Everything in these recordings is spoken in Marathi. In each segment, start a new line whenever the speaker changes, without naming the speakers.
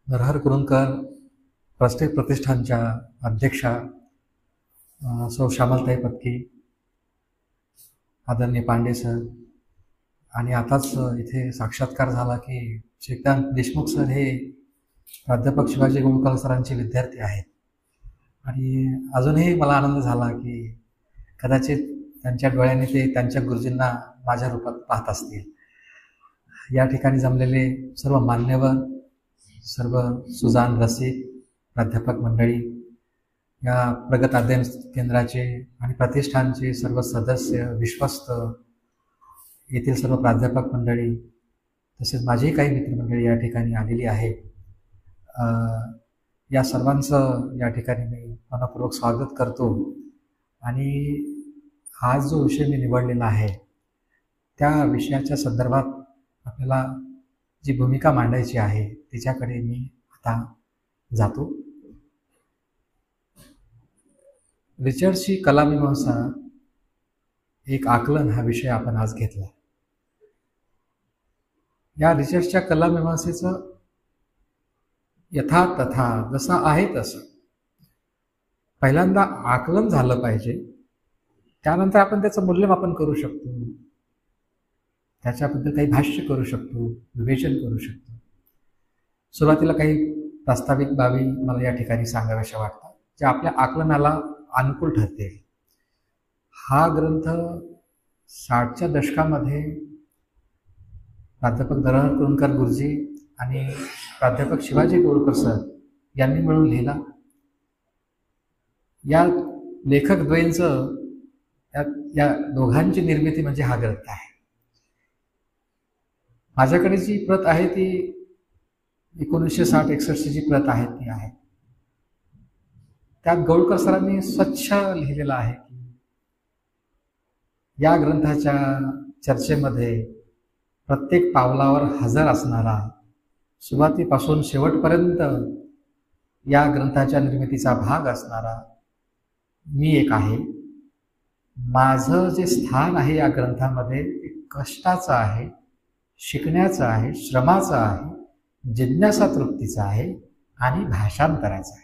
नरहर कुरुंदकर प्रतिष्ठानच्या अध्यक्षा सौ श्यामलताई पत्की, आदरणीय पांडे सर, आणि आताच इथे साक्षात्कार झाला की श्रीकांत देशमुख सर हे प्राध्यापक शिवाजी गोळकर सरांचे विद्यार्थी आहेत. आणि अजूनही मला आनंद झाला की कदाचित त्यांच्या डोळ्याने ते त्यांच्या गुरुजींना माझ्या रूपात पाहत असतील. या ठिकाणी जमलेले सर्व मान्यवर, सर्व सुजान रसिक, प्राध्यापक मंडळी, या प्रगत अध्ययन केंद्राचे आणि प्रतिष्ठानचे सर्व सदस्य, विश्वस्त, येथील सर्व प्राध्यापक मंडळी, तसेच माझीही काही मित्रमंडळी या ठिकाणी आलेली आहे. या सर्वांचं या ठिकाणी मी मनपूर्वक स्वागत करतो. आणि आज जो विषय मी निवडलेला आहे त्या विषयाच्या संदर्भात आपल्याला जी भूमिका मांडायची आहे तिच्याकडे मी आता जातो. रिचर्डची कलामीमांसा एक आकलन हा विषय आपण आज घेतला. या रिचर्डच्या कलामीमांसेचं यथा तथा जसं आहे तसं पहिल्यांदा आकलन झालं पाहिजे. त्यानंतर आपण त्याचं मूल्यमापन करू शकतो, त्याच्याबद्दल काही भाष्य करू शकतो, विवेचन करू शकतो. सुरुवातीला काही प्रास्ताविक बाबी मला या ठिकाणी सांगाव्याशा वाटतात ज्या आपल्या आकलनाला अनुकूल ठरतील. हा ग्रंथ 60च्या दशकामध्ये प्राध्यापक नरहर कुरुंदकर गुरुजी आणि प्राध्यापक शिवाजी गोळकर सर यांनी मिळून लिहिला. या लेखक द्वयींचं या दोघांची निर्मिती म्हणजे हा ग्रंथ आहे. माझ्याकडे जी प्रत आहे ती 1960-61 जी प्रत आहे ती आहे. त्यात गोळकर सरांनी स्वच्छ लिहिलेलं आहे की या ग्रंथाच्या चर्चेमध्ये प्रत्येक पावलावर हजर असणारा, सुरुवातीपासून शेवटपर्यंत या ग्रंथाच्या निर्मितीचा भाग असणारा मी एक आहे. माझं जे स्थान आहे या ग्रंथामध्ये ते कष्टाचं आहे, शिकण्याचं आहे, श्रमाचं आहे, जिज्ञासा तृप्तीचं आहे आणि भाषांतराचं आहे.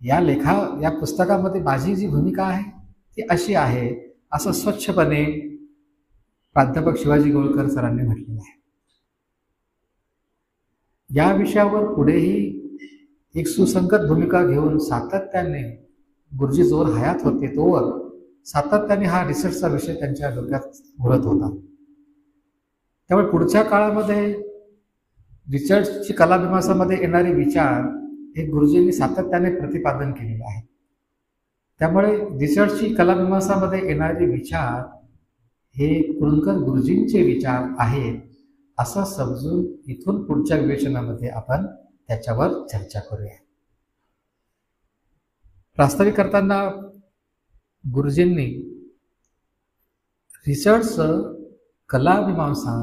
या पुस्तकामध्ये माझी जी भूमिका आहे ती अशी आहे असं स्वच्छपणे प्राध्यापक शिवाजी गोळकर सरांनी म्हटलेलं आहे. या विषयावर पुढेही एक सुसंगत भूमिका घेऊन सातत्याने गुरुजी जोर हयात होते तोवर सातत्याने हा रिसर्चचा विषय त्यांच्या डोक्यात घोळत होता. त्यामुळे पुढच्या काळामध्ये रिसर्चची कलामीमांसामध्ये येणारे विचार हे गुरुजींनी सातत्याने प्रतिपादन केलेले आहे. त्यामुळे रिसर्चची कलामीमांसामध्ये येणारे विचार हे कुरुंदकर गुरुजींचे विचार आहेत असं समजून इथून पुढच्या विवेचनामध्ये आपण त्याच्यावर चर्चा करूया. प्रास्ताविक करताना गुरुजींनी रिसर्चचं कलामीमांसा,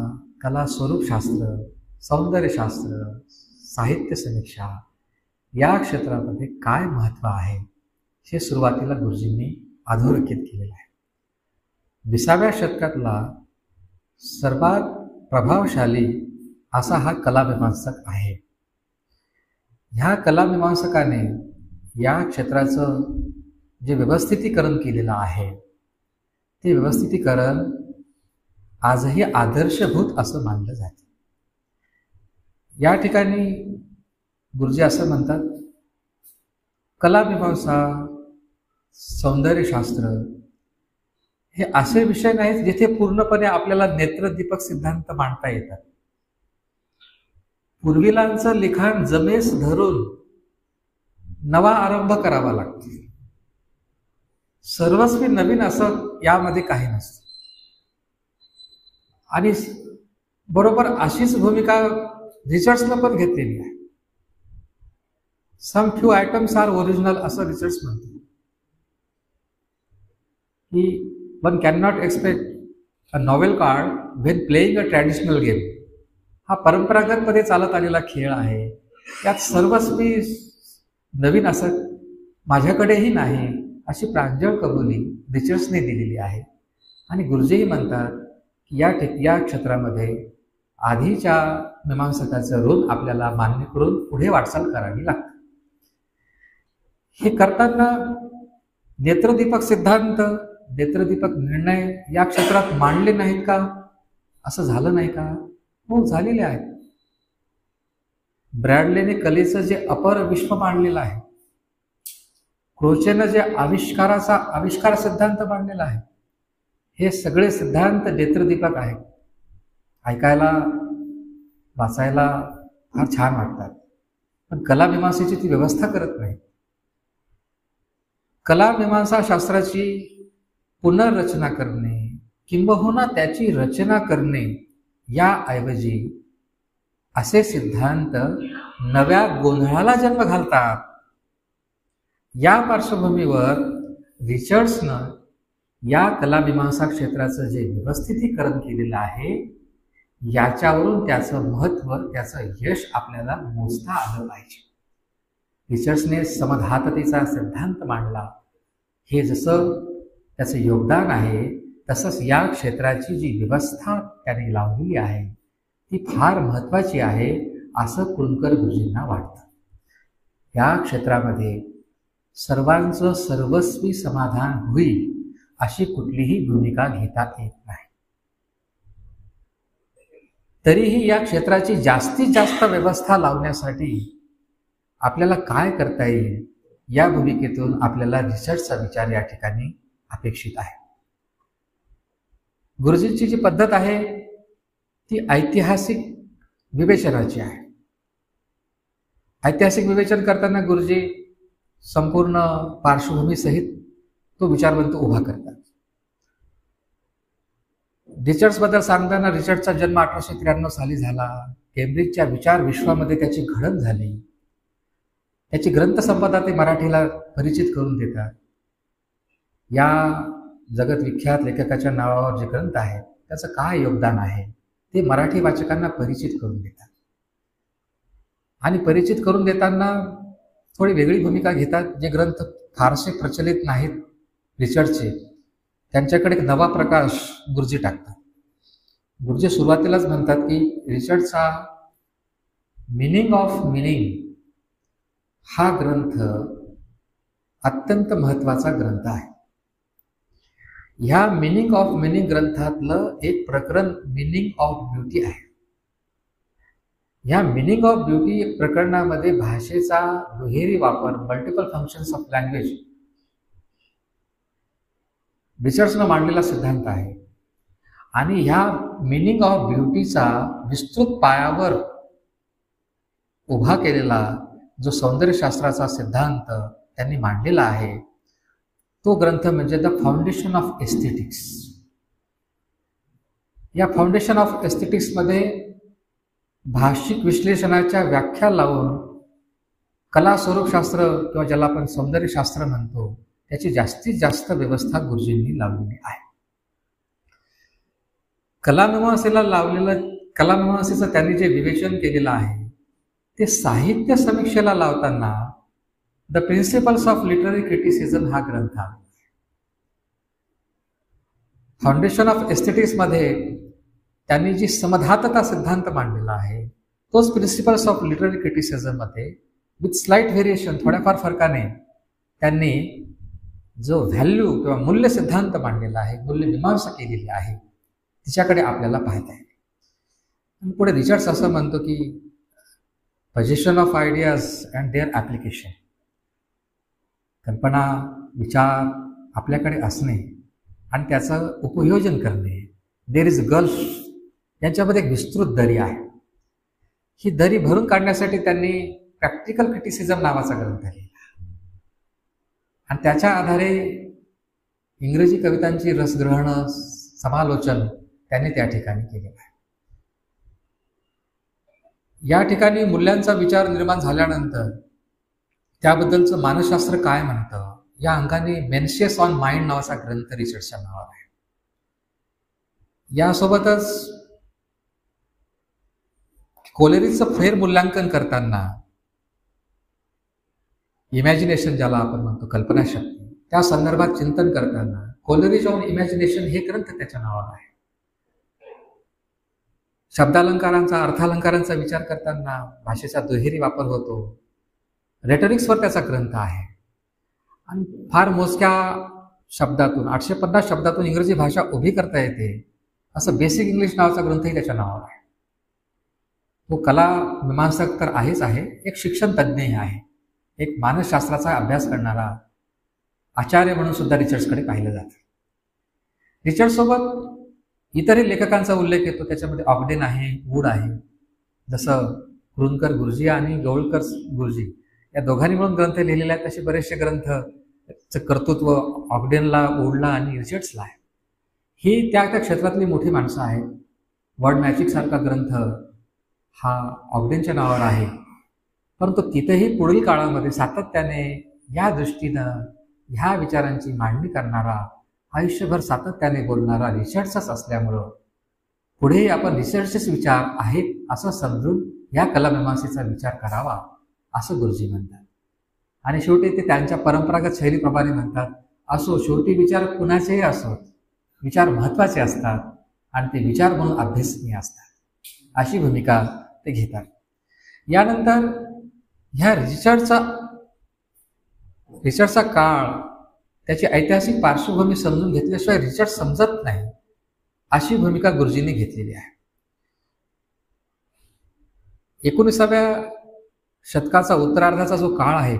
कला स्वरूपशास्त्र, सौंदर्यशास्त्र, साहित्य समीक्षा या क्षेत्रामध्ये काय महत्त्व आहे हे सुरुवातीला गुरुजींनी अधोरेखित केलेलं आहे. 20व्या शतकातला सर्वात प्रभावशाली असा हा कलामीमांसक आहे. ह्या कलामीमांसकाने या क्षेत्राचं जे व्यवस्थितीकरण केलेलं आहे ते व्यवस्थितीकरण आजही आदर्शभूत असं मानलं जातं. या ठिकाणी गुरुजी असं म्हणतात, कलामीमांसा, सौंदर्यशास्त्र हे असे विषय नाहीत जिथे पूर्णपणे आपल्याला नेत्रदीपक सिद्धांत मांडता येतात. पूर्विलांचं लिखाण जमेस धरून नवा आरंभ करावा लागतो. सर्वस्वी नवीन असं यामध्ये काही नसतं. आणि बरोबर अशीच भूमिका रिचर्ड्सनं पण घेतलेली आहे. Some few items are original असं रिचर्ड्स म्हणतो की one can not expect a novel card when playing a traditional game. हा परंपरागतपणे चालत आलेला खेळ आहे. त्यात सर्वस्वी नवीन असं माझ्याकडेही नाही अशी प्रांजळ कबुली रिचर्ड्सने दिलेली आहे. आणि गुरुजीही म्हणतात की या क्षेत्रामध्ये आधीच्या मीमांसकाचं ऋण आपल्याला मान्य करून पुढे वाटचाल करावी लागते. हे करताना नेत्रदीपक सिद्धांत, नेत्रदीपक निर्णय या क्षेत्रात मांडले नाहीत का? असं झालं नाही का? हो, झालेले आहेत. ब्रॅडलेने कलेचं जे अपर विश्व मांडलेलं आहे, क्रोचेनं जे आविष्कार सिद्धांत मांडलेला आहे, हे सगळे सिद्धांत नेत्रदीपक आहेत. ऐकायला वाचायला फार छान वाटतात, पण कलामीमांसेची ती व्यवस्था करत नाही. कलामीमांसा शास्त्राची पुनर्रचना करणे किंबहुना त्याची रचना करणे याऐवजी असे सिद्धांत नव्या गोंधळाला जन्म घालतात. या पार्श्वभूमीवर रिचर्ड्सनं या कलामीमांसा क्षेत्राचं जे व्यवस्थितीकरण केलेलं आहे, याच्यावरून त्याचं महत्त्व, त्याचं यश आपल्याला मोजता आलं पाहिजे. रिचर्ड्सने समधाततेचा सिद्धांत मांडला. हे जसं त्याचं योगदान आहे, तसंच या क्षेत्राची जी व्यवस्था त्याने लावलेली आहे ती फार महत्त्वाची आहे असं कुलकर गुरुजींना वाटतं. या क्षेत्रामध्ये सर्वांचं सर्वस्वी समाधान होईल अशी कुठलीही भूमिका घेता येत नाही. तरीही या क्षेत्राची जास्तीत जास्त व्यवस्था लावण्यासाठी आपल्याला काय करता येईल या भूमिकेतून आपल्याला रिसर्चचा विचार या ठिकाणी अपेक्षित आहे. गुरुजींची जी पद्धत आहे ती ऐतिहासिक विवेचनाची आहे. ऐतिहासिक विवेचन करताना गुरुजी संपूर्ण पार्श्वभूमी सहित तो विचारवंत उभा करतात. रिचर्ड्सबद्दल सांगताना रिचर्ड्सचा जन्म 1893 साली झाला. केम्ब्रिजच्या विचार विश्वामध्ये त्याची घडण झाली. त्याची ग्रंथसंपदा ते मराठीला परिचित करून देतात. या जगत विख्यात लेखकाच्या नावावर जे ग्रंथ आहेत त्याचं काय योगदान आहे ते मराठी वाचकांना परिचित करून देतात. आणि परिचित करून देताना थोडी वेगळी भूमिका घेतात. जे ग्रंथ फारसे प्रचलित नाहीत रिचर्डचे, त्यांच्याकडे एक नवा प्रकाश गुरुजी टाकतात. गुरुजी सुरुवातीलाच म्हणतात की रिचर्डचा मिनिंग ऑफ मिनिंग हा ग्रंथ अत्यंत महत्त्वाचा ग्रंथ आहे. ह्या मिनिंग ऑफ मिनिंग ग्रंथातलं एक प्रकरण मिनिंग ऑफ ब्युटी आहे. ह्या मिनिंग ऑफ ब्युटी प्रकरणामध्ये भाषेचा दुहेरी वापर, मल्टिपल फंक्शन्स ऑफ लँग्वेज, रिचर्ड्सनं मांडलेला सिद्धांत आहे. आणि ह्या मिनिंग ऑफ ब्युटीचा विस्तृत पायावर उभा केलेला जो सौंदर्यशास्त्राचा सिद्धांत त्यांनी मांडलेला आहे तो ग्रंथ म्हणजे द फाउंडेशन ऑफ एस्थेटिक्स. या फाउंडेशन ऑफ एस्थेटिक्समध्ये भाषिक विश्लेषणाच्या व्याख्या लावून कला स्वरूपशास्त्र किंवा ज्याला आपण सौंदर्यशास्त्र म्हणतो त्याची जास्तीत जास्त व्यवस्था गुरुजींनी लावलेली आहे. कलामीमांसेचं त्यांनी जे विवेचन केलेलं आहे ते साहित्य समीक्षेला लावताना the principles of literary criticism हा ग्रंथ आहे. फाउंडेशन ऑफ एस्थेटिक्समध्ये त्यांनी जी समधातता सिद्धांत मांडलेला आहे तोच प्रिन्सिपल्स ऑफ लिटररी क्रिटिसिझममध्ये विथ स्लाइट व्हेरिएशन, थोड्याफार फरकाने त्यांनी जो व्हॅल्यू किंवा मूल्य सिद्धांत मांडलेला आहे, मूल्य मीमांसा केलेली आहे, तिच्याकडे आपल्याला पाहता येईल. आणि पुढे रिचर्ड्स असं म्हणतो की position of ideas and their application, कल्पना विचार आपल्याकडे असणे आणि त्याचं उपयोजन करणे, देर इज गल्फ, यांच्यामध्ये एक विस्तृत दरी आहे. ही दरी भरून काढण्यासाठी त्यांनी प्रॅक्टिकल क्रिटिसिझम नावाचा ग्रंथ लिहिला आणि त्याच्या आधारे इंग्रजी कवितांची रसग्रहण समालोचन त्यांनी त्या ठिकाणी केलेलं आहे. या ठिकाणी मूल्यांचा विचार निर्माण झाल्यानंतर त्याबद्दलचं मानसशास्त्र काय म्हणतं या अंगाने मेन्शियस ऑन माइंड नावाचा ग्रंथ रिचर्ड्सच्या नावावर आहे. यासोबतच कोलेरिजचं फेर मूल्यांकन करताना इमॅजिनेशन, ज्याला आपण म्हणतो कल्पनाशक्ती, त्या संदर्भात चिंतन करताना कोलेरिज ऑन इमॅजिनेशन हे ग्रंथ त्याच्या नावावर आहे. शब्दालंकारांचा, अर्थालंकारांचा विचार करताना भाषेचा दुहेरी वापर होतो. रेटरिक्सवर त्याचा ग्रंथ आहे आणि फार मोजक्या शब्दातून 850 शब्दातून इंग्रजी भाषा उभी करता येते असं बेसिक इंग्लिश नावाचा ग्रंथही त्याच्या नावावर आहे. तो कला मीमांसक तर आहेच आहे, एक शिक्षण तज्ज्ञही आहे, एक मानसशास्त्राचा अभ्यास करणारा आचार्य म्हणून सुद्धा रिचर्ड्सकडे पाहिलं जातं. रिचर्ड्ससोबत इतरही लेखकांचा उल्लेख येतो. त्याच्यामध्ये ऑगडेन आहे, वूड आहे, जसं कुरुंदकर गुरुजी आणि गवळकर गुरुजी या दोघांनी मिळून ग्रंथ लिहिलेले आहेत. तसे बरेचसे ग्रंथचं कर्तृत्व ऑगडेनला, वूडला आणि रिचर्ड्सला आहे. ही त्या त्या क्षेत्रातली मोठी माणसं आहेत. वर्ड मॅजिक सारखा ग्रंथ हा ऑगडेनच्या नावावर आहे, परंतु तिथेही पुढील काळामध्ये सातत्याने या दृष्टीनं ह्या विचारांची मांडणी करणारा, आयुष्यभर सातत्याने बोलणारा रिचर्ड्सच असल्यामुळं पुढेही आपण रिचर्ड्सचेच विचार आहेत असं समजून या कलामीमांसेचा विचार करावा असं गुरुजी म्हणतात. आणि शेवटी ते त्यांच्या परंपरागत शैलीप्रमाणे म्हणतात, असो शेवटी विचार कुणाचेही असोत, विचार महत्त्वाचे असतात आणि ते विचार म्हणून अभ्यासनीय असतात, अशी भूमिका ते घेतात. यानंतर ह्या रिचर्डचा काळ, त्याची ऐतिहासिक पार्श्वभूमी समजून घेतल्याशिवाय रिचर्ड समजत नाही, अशी भूमिका गुरुजींनी घेतलेली आहे. 19व्या शतकाचा उत्तरार्धाचा जो काळ आहे,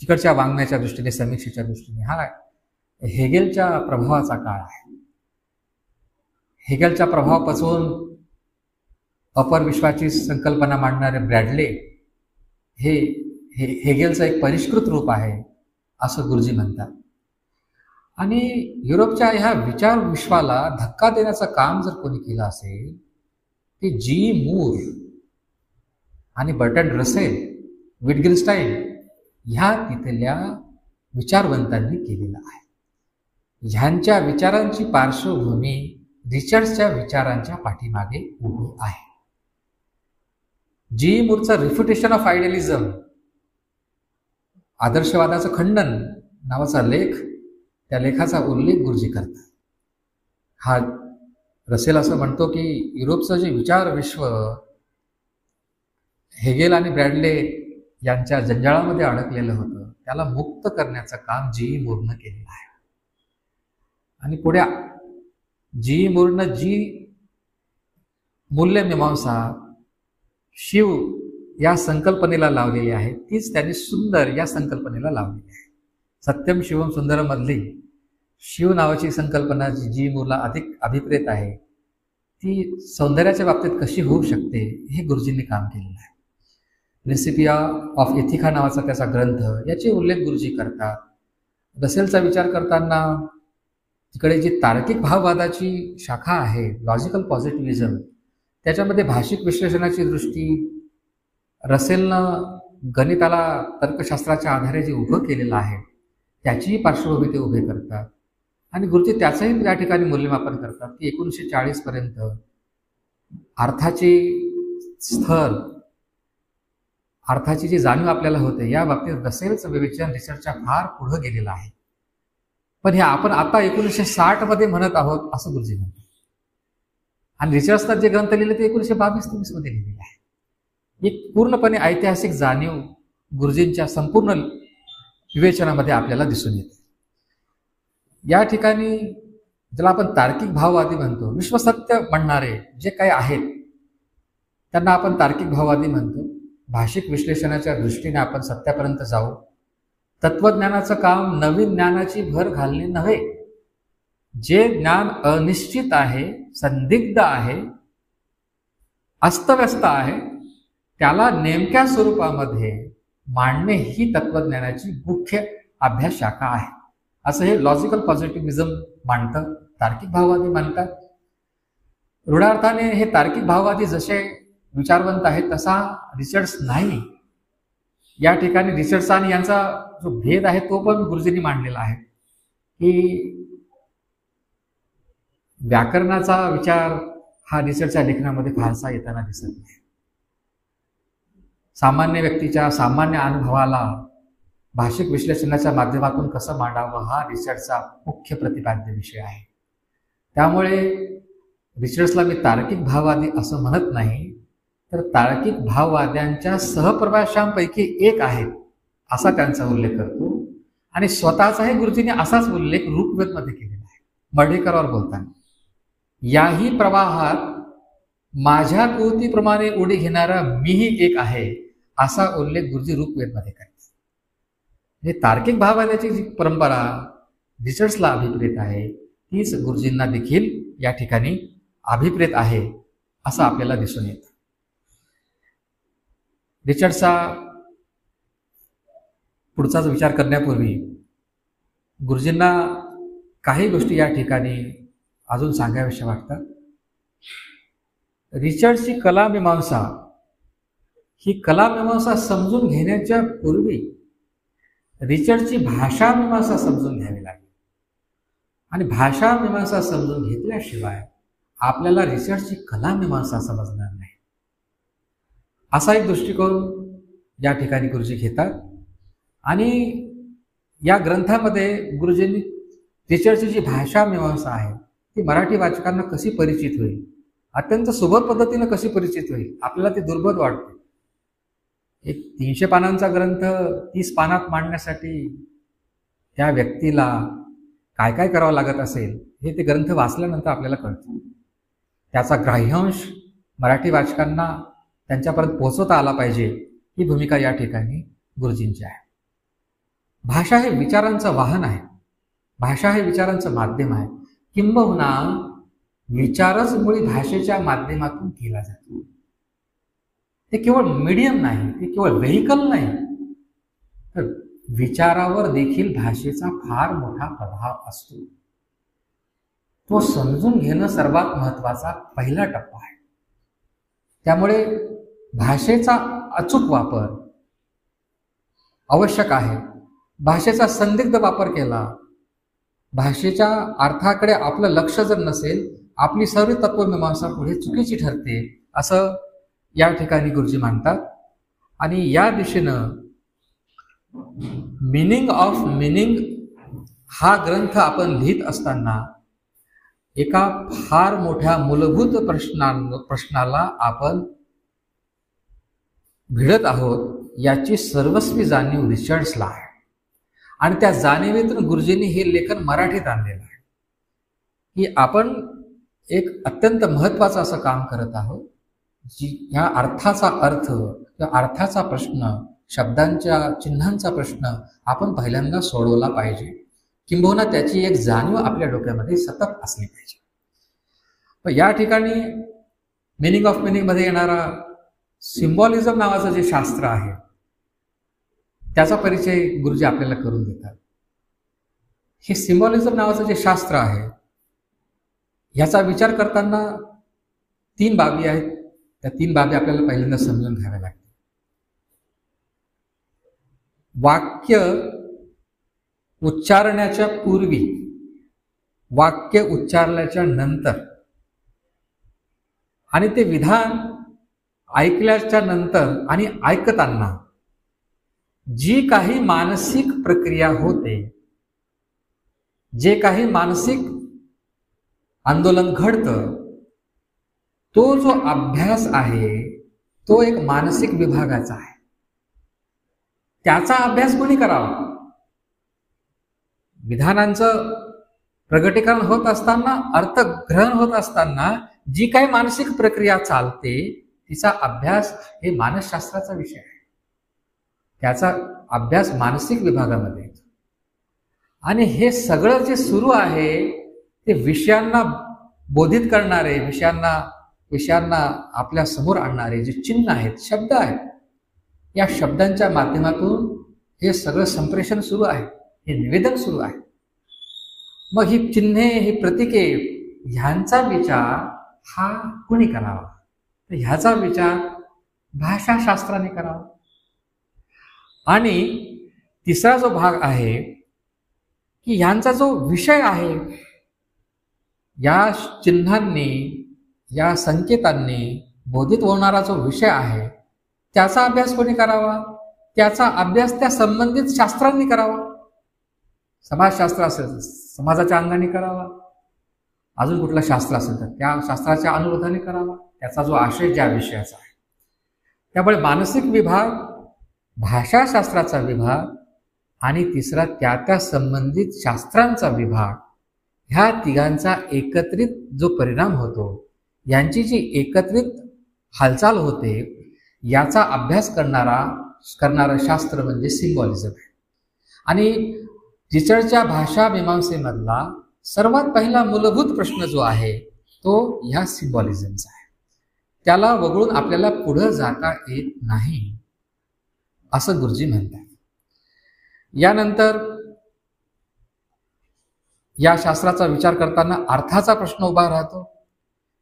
तिकडच्या वाङ्मयाच्या दृष्टीने, समीक्षेच्या दृष्टीने, हा हेगेलच्या प्रभावाचा काळ आहे. हेगेलचा प्रभाव पचवून अपर विश्वाची संकल्पना मांडणारे ब्रॅडले हे हेगेलचं एक परिष्कृत रूप आहे असं गुरुजी म्हणतात. आणि युरोपच्या ह्या विचार विश्वाला धक्का देण्याचं काम जर कोणी केलं असेल ते जी मूर आणि बर्टन रसेल, विटगेन्स्टाईन ह्या तिथल्या विचारवंतांनी केलेलं आहे. ह्यांच्या विचारांची पार्श्वभूमी रिचर्ड्सच्या विचारांच्या पाठीमागे उभी आहे. जी मूरचं रिफ्युटेशन ऑफ आयडियलिझम, आदर्शवादाचं खंडन नावाचा लेख, त्या लेखाचा उल्लेख गुरुजी करतात. हा रसेल असं म्हणतो की युरोपचं जे विचार विश्व हेगेल आणि ब्रॅडले यांच्या जंजाळामध्ये अडकलेलं होतं, त्याला मुक्त करण्याचं काम जी मूरनं केलेलं आहे. आणि पुढे जी मूरनं जी मूल्यमीमांसा शिव या संकल्पनेला लावलेली आहे, तीच त्यांनी सुंदर या संकल्पनेला लावलेली आहे. सत्यम शिवम सुंदरम मधली शिव नावाची संकल्पना जी मूरला अधिक अभिप्रेत आहे, ती सौंदर्याच्या बाबतीत कशी होऊ शकते हे गुरुजींनी काम केलेलं आहे. प्रिन्सिपिया ऑफ एथिका नावाचा त्याचा ग्रंथ, याचे उल्लेख गुरुजी करतात. रसेलचा विचार करताना तिकडे जी तार्किक भाववादाची शाखा आहे, लॉजिकल पॉझिटिव्हिझम, त्याच्यामध्ये भाषिक विश्लेषणाची दृष्टी, रसेलनं गणिताला तर्कशास्त्राच्या आधारे जे उभं केलेलं आहे त्याचीही पार्श्वभूमी ते उभे करतात. आणि गुरुजी त्याचंही त्या ठिकाणी मूल्यमापन करतात की 1940 पर्यंत अर्थाची स्थर, अर्थाची जी जाणीव आपल्याला होते, या बाबतीत रसेलचं विवेचन रिचर्डच्या फार पुढं गेलेलं आहे. पण हे आपण आता 1960 मध्ये म्हणत आहोत असं गुरुजी म्हणतात. आणि रिचर्ड्सनं जे ग्रंथ लिहिले ते 1922-23 मध्ये लिहिलेले आहे. एक पूर्णपणे ऐतिहासिक जाणीव गुरुजींच्या संपूर्ण विवेचनामध्ये आपल्याला दिसून येते. या ठिकाणी ज्याला आपण तार्किक भाववादी म्हणतो, विश्वसत्य म्हणणारे जे काही आहेत त्यांना आपण तार्किक भाववादी म्हणतो. भाषिक विश्लेषणाच्या दृष्टीने आपण सत्यापर्यंत जाऊ. तत्वज्ञानाचं काम नवीन ज्ञानाची भर घालणे नव्हे, जे ज्ञान अनिश्चित आहे, संदिग्ध आहे, अस्तव्यस्त आहे, त्याला नेमक्या स्वरूपामध्ये मांडणे ही तत्वज्ञानाची मुख्य अभ्यास शाखा आहे, असं हे लॉजिकल पॉझिटिव्हिझम मांडतं, तार्किक भाववादी मानतात. रूढार्थाने हे तार्किक भाववादी जसे विचारवंत आहेत तसा रिचर्ड्स नाही. या ठिकाणी रिचर्ड्स आणि यांचा जो भेद आहे तो पण गुरुजींनी मांडलेला आहे की व्याकरणाचा विचार हा रिचर्डच्या लेखनामध्ये फारसा येताना दिसत नाही. सामान्य व्यक्तीच्या सामान्य अनुभवाला भाषिक विश्लेषणाच्या माध्यमातून कसं मांडावं हा रिचर्डचा मुख्य प्रतिपाद्य विषय आहे. त्यामुळे रिचर्ड्सला मी तार्किक भाववादी असं म्हणत नाही, तर तार्किक भाववाद्यांच्या सहप्रवाशांपैकी एक आहेत असा त्यांचा उल्लेख करतो. आणि स्वतःचाही गुरुजींनी असाच उल्लेख ऋग्वेदमध्ये केलेला आहे. मर्ढेकरवर बोलताना याही प्रवाहात माझ्या कुवतीप्रमाणे उडी घेणारा मीही एक आहे असा उल्लेख गुरुजी ऋग्वेदमध्ये करतात. म्हणजे तार्किक भाववाद्याची जी परंपरा रिचर्ड्सला अभिप्रेत आहे तीच गुरुजींना देखील या ठिकाणी अभिप्रेत आहे असं आपल्याला दिसून येतं. रिचर्ड्सचा पुढचाच विचार करण्यापूर्वी गुरुजींना काही गोष्टी या ठिकाणी अजून सांगाव्याशा वाटतात. रिचर्ड्सची कलामीमांसा ही कलामीमांसा समजून घेण्याच्या पूर्वी रिचर्डची भाषामीमांसा समजून घ्यावी लागेल. आणि भाषामीमांसा समजून घेतल्याशिवाय आपल्याला रिचर्डची कलामीमांसा समजणार नाही. असा एक दृष्टिकोन या ठिकाणी गुरुजी घेतात. आणि या ग्रंथामध्ये गुरुजींनी रिचर्डची जी भाषामीमांसा आहे ती मराठी वाचकांना कशी परिचित होईल, अत्यंत सुबोध पद्धतीनं कशी परिचित होईल, आपल्याला ते दुर्बोध वाटते. एक 300 पानांचा ग्रंथ 30 पानात मांडण्यासाठी त्या व्यक्तीला काय काय करावं लागत असेल हे ते ग्रंथ वाचल्यानंतर आपल्याला कळतं. त्याचा ग्राह्यांश मराठी वाचकांना त्यांच्यापर्यंत पोहोचवता आला पाहिजे, ही भूमिका या ठिकाणी गुरुजींची आहे. भाषा हे विचारांचं वाहन आहे, भाषा हे विचारांचं माध्यम आहे. किंबहुना विचारच मुळी भाषेच्या माध्यमातून केला जातो. ते केवळ मीडियम नाही, ते केवळ व्हेइकल नाही, तर विचारावर देखील भाषेचा फार मोठा प्रभाव असतो. तो समजून घेणं सर्वात महत्वाचा पहिला टप्पा आहे. त्यामुळे भाषेचा अचूक वापर आवश्यक आहे. भाषेचा संदिग्ध वापर केला, भाषेच्या अर्थाकडे आपलं लक्ष जर नसेल, आपली सर्व तत्वमीमांसा पुढे चुकीची ठरते असं या ठिकाणी गुरुजी मानतात. आणि या दिशेनं मिनिंग ऑफ मिनिंग हा ग्रंथ आपण लिहित असताना एका फार मोठ्या मूलभूत प्रश्नाला आपण भिडत आहोत याची सर्वस्वी जाणीव रिचर्ड्सला आहे. आणि त्या जाणीवेतून गुरुजींनी हे लेखन मराठीत आणलेलं आहे की आपण एक अत्यंत महत्वाचं असं काम करत आहोत. ह्या अर्थाचा अर्थ किंवा अर्थाचा प्रश्न, शब्दांच्या चिन्हांचा प्रश्न आपण पहिल्यांदा सोडवला पाहिजे, किंबहुना त्याची एक जाणीव आपल्या डोक्यामध्ये सतत असली पाहिजे. पण या ठिकाणी मिनिंग ऑफ मिनिंग मध्ये येणारा सिम्बॉलिझम नावाचं जे शास्त्र आहे त्याचा परिचय गुरुजी आपल्याला करून देतात. हे सिम्बॉलिझम नावाचं जे शास्त्र आहे ह्याचा विचार करताना 3 बाबी आहेत. त्या 3 बाबी आपल्याला पहिल्यांदा समजून घ्याव्या लागतील. वाक्य उच्चारण्याच्या पूर्वी, वाक्य उच्चारल्याच्या नंतर आणि ते विधान ऐकल्याच्या नंतर आणि ऐकताना जी काही मानसिक प्रक्रिया होते, जे काही मानसिक आंदोलन घडतं, तो जो अभ्यास आहे तो एक मानसिक विभागाचा आहे. त्याचा अभ्यास कोणी करावा? विधानांचं प्रगटीकरण होत असताना, अर्थग्रहण होत असताना जी काही मानसिक प्रक्रिया चालते तिचा अभ्यास हे मानसशास्त्राचा विषय आहे. त्याचा अभ्यास मानसिक विभागामध्ये येतो. आणि हे सगळं जे सुरू आहे ते विषयांना बोधित करणारे, विषयांना आपल्या समोर आणणारे जे चिन्ह आहेत, शब्द आहेत, या शब्दांच्या माध्यमातून हे सगळं संप्रेषण सुरू आहे, हे निवेदन सुरू आहे. मग ही चिन्हे, ही प्रतीके ह्यांचा विचार हा कुणी करावा? तर ह्याचा विचार भाषाशास्त्राने करावा. आणि तिसरा जो भाग आहे की ह्यांचा जो विषय आहे, या चिन्हांनी, या संकेतांनी बोधित होणारा जो विषय आहे त्याचा अभ्यास कोणी करावा? त्याचा अभ्यास त्या संबंधित शास्त्रांनी करावा. समाजशास्त्र असेल समाजाच्या अंगाने करावा, अजून कुठलं शास्त्र असेल तर त्या शास्त्राच्या अनुरोधाने करावा, त्याचा जो आशय ज्या विषयाचा आहे. त्यामुळे मानसिक विभाग, भाषाशास्त्राचा विभाग आणि तिसरा त्या संबंधित शास्त्रांचा विभाग, ह्या तिघांचा एकत्रित जो परिणाम होतो, यांची जी एकत्रित हालचाल होते, याचा अभ्यास करणारं शास्त्र म्हणजे सिम्बॉलिझम आहे. आणि टिचरच्या भाषा मीमांसेमधला सर्वात पहिला मूलभूत प्रश्न जो आहे तो ह्या सिम्बॉलिझमचा आहे. त्याला वगळून आपल्याला पुढे जाता येत नाही असं गुरुजी म्हणतात. यानंतर या शास्त्राचा विचार करताना अर्थाचा प्रश्न उभा राहतो.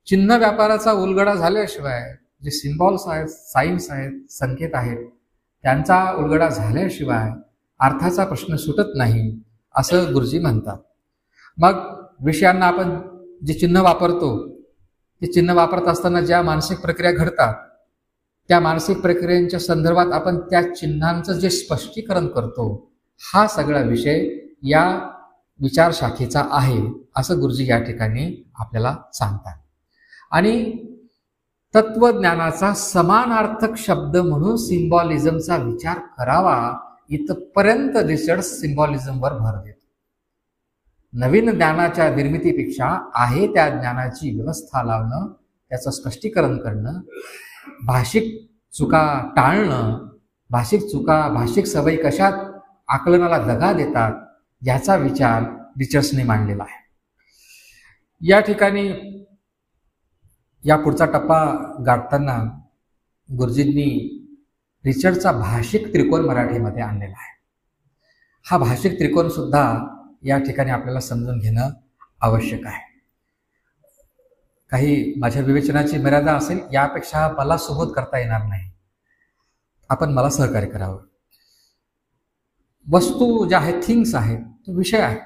चिन्ह व्यापाराचा उलगडा झाल्याशिवाय जे सिम्बॉल्स आहेत, साईन्स आहेत, संकेत आहेत, त्यांचा उलगडा झाल्याशिवाय अर्थाचा प्रश्न सुटत नाही असं गुरुजी म्हणतात. मग विषयांना आपण जे चिन्ह वापरतो, ते चिन्ह वापरत असताना ज्या मानसिक प्रक्रिया घडतात, त्या मानसिक प्रक्रियांच्या संदर्भात आपण त्या चिन्हांचं जे स्पष्टीकरण करतो, हा सगळा विषय या विचार शाखेचा आहे असं गुरुजी या ठिकाणी आपल्याला सांगतात. आणि तत्वज्ञानाचा समानार्थक शब्द म्हणून सिम्बॉलिझमचा विचार करावा इथपर्यंत रिसर्च सिम्बॉलिझमवर भर देतो. नवीन ज्ञानाच्या निर्मितीपेक्षा आहे त्या ज्ञानाची व्यवस्था लावणं, त्याचं स्पष्टीकरण करणं, भाषिक चुका टाळणं, भाषिक सवयी कशात आकलनाला दगा देतात याचा विचार रिचर्ड्सने मांडलेला आहे. या ठिकाणी या पुढचा टप्पा गाठताना गुरुजींनी रिचर्डचा भाषिक त्रिकोण मराठीमध्ये आणलेला आहे. हा भाषिक त्रिकोण सुद्धा या ठिकाणी आपल्याला समजून घेणं आवश्यक आहे. काही माझ्या विवेचनाची मर्यादा असेल, यापेक्षा मला सुबोध करता येणार नाही. आपण मला सहकार्य करावं. वस्तू ज्या आहेत, थिंग्स आहेत, तो विषय आहे.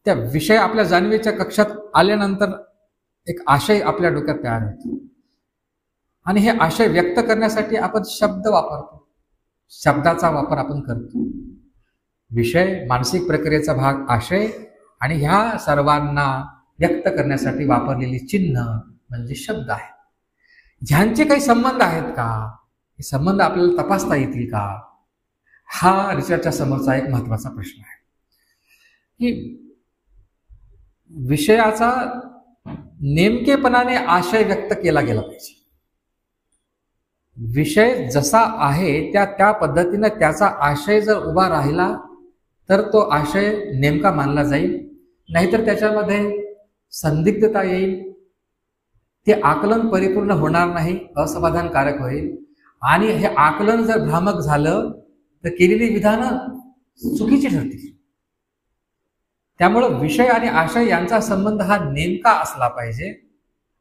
त्या विषय आपल्या जाणीवेच्या कक्षात आल्यानंतर एक आशय आपल्या डोक्यात तयार होतो आणि हे आशय व्यक्त करण्यासाठी आपण शब्द वापरतो, शब्दाचा वापर आपण करतो. विषय, मानसिक प्रक्रियेचा भाग आशय, आणि ह्या सर्वांना व्यक्त करण्यासाठी वापरलेली चिन्ह म्हणजे शब्द आहे. ह्यांचे काही संबंध आहेत का? हे संबंध आपल्याला तपासता येतील का? हा रिसर्चच्या समोरचा एक महत्वाचा प्रश्न आहे की विषयाचा नेमकेपणाने आशय व्यक्त केला गेला पाहिजे. विषय जसा आहे त्या पद्धतीने त्याचा आशय जर उभा राहिला तर तो आशय नेमका मानला जाईल, नाहीतर त्याच्यामध्ये संदिग्धता येईल, ते आकलन परिपूर्ण होणार नाही, असमाधानकारक होईल. आणि हे आकलन जर भ्रामक झालं तर केलेली विधानं चुकीची ठरतील. त्यामुळं विषय आणि आशय यांचा संबंध हा नेमका असला पाहिजे,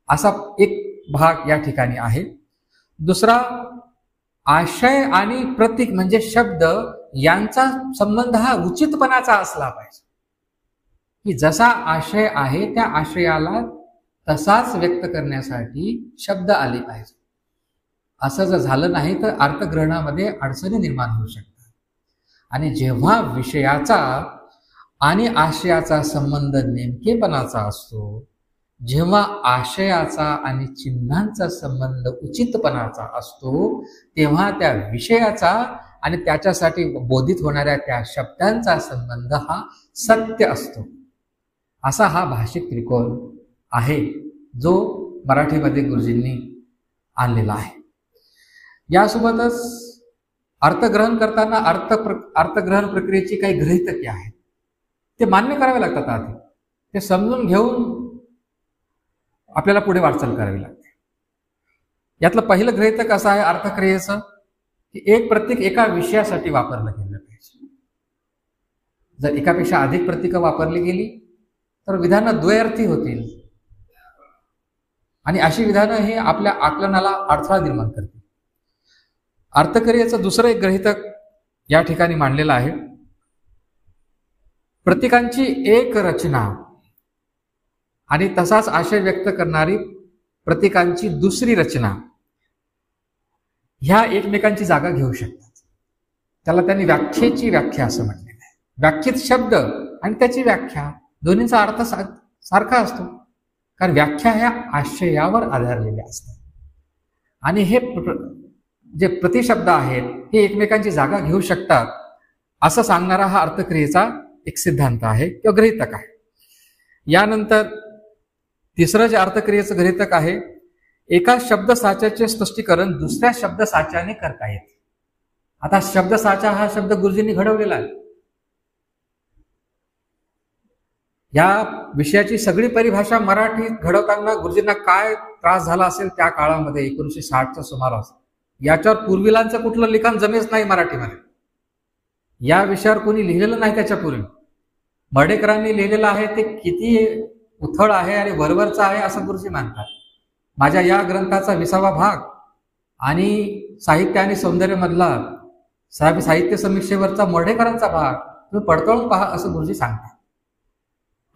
असा एक भाग या ठिकाणी आहे. दुसरा, आशय आणि प्रतीक म्हणजे शब्द यांचा संबंध हा उचितपणाचा असला पाहिजे, की जसा आशय आहे त्या आशयाला तसाच व्यक्त करण्यासाठी शब्द आले पाहिजे. असं जर झालं नाही तर अर्थग्रहणामध्ये अडचणी निर्माण होऊ शकतात. आणि जेव्हा विषयाचा आणि आशयाचा संबंध नेमकेपणाचा असतो, जेव्हा आशयाचा आणि चिन्हांचा संबंध उचितपणाचा असतो, तेव्हा त्या विषयाचा आणि त्याच्यासाठी बोधित होणाऱ्या त्या शब्दांचा संबंध हा सत्य असतो. असा हा भाषिक त्रिकोण आहे जो मराठीमध्ये गुरुजींनी आणलेला आहे. यासोबतच अर्थग्रहण करताना अर्थग्रहण प्रक्रियेची काही गृहीतके आहेत, ते मान्य करावे लागतात. आधी ते समजून घेऊन आपल्याला पुढे वाटचाल करावी लागते. यातलं पहिलं गृहीतक असं आहे अर्थक्रियेचं, की एक प्रतीक एका विषयासाठी वापरलं गेलं पाहिजे. जर एकापेक्षा अधिक प्रतीकं वापरली गेली तर विधानं द्वयर्थी होतील आणि अशी विधानं हे आपल्या आकलनाला अडथळा निर्माण करतील. अर्थक्रियेचं दुसरं एक गृहीतक या ठिकाणी मांडलेलं आहे. प्रतीकांची एक रचना आणि तसाच आशय व्यक्त करणारी प्रतीकांची दुसरी रचना ह्या एकमेकांची जागा घेऊ शकतात. त्याला त्यांनी व्याख्येची व्याख्या असं म्हटलेलं आहे. व्याख्यित शब्द आणि त्याची व्याख्या दोन्हींचा अर्थ सारखा असतो, कारण व्याख्या ह्या आशयावर आधारलेल्या असतात. आणि हे जे प्रतिशब्द आहेत हे एकमेकांची जागा घेऊ शकतात असं सांगणारा हा अर्थक्रियेचा एक सिद्धांत आहे किंवा गृहीतक आहे. यानंतर तिसरं जे अर्थक्रियेचं गृहीतक आहे, एका शब्दसाच्याचे स्पष्टीकरण दुसऱ्या शब्दसाच्याने करता येते. आता शब्दसाचा हा शब्द गुरुजींनी घडवलेला आहे. या विषयाची सगळी परिभाषा मराठीत घडवताना गुरुजींना काय त्रास झाला असेल त्या काळामध्ये 1960च्या सुमारास, याच्यावर पूर्वीलांचं कुठलं लिखाण जमेच नाही मराठीमध्ये. या विषयावर कोणी लिहिलेलं नाही त्याच्यापूर्वी. मर्ढेकरांनी लिहिलेलं आहे ते किती उथळ आहे आणि वरवरचा आहे असं गुरुजी मानतात. माझ्या या ग्रंथाचा 20वा भाग आणि साहित्य आणि सौंदर्य मधला साहित्य समीक्षेवरचा मर्ढेकरांचा भाग तुम्ही पडताळून पहा असं गुरुजी सांगतात.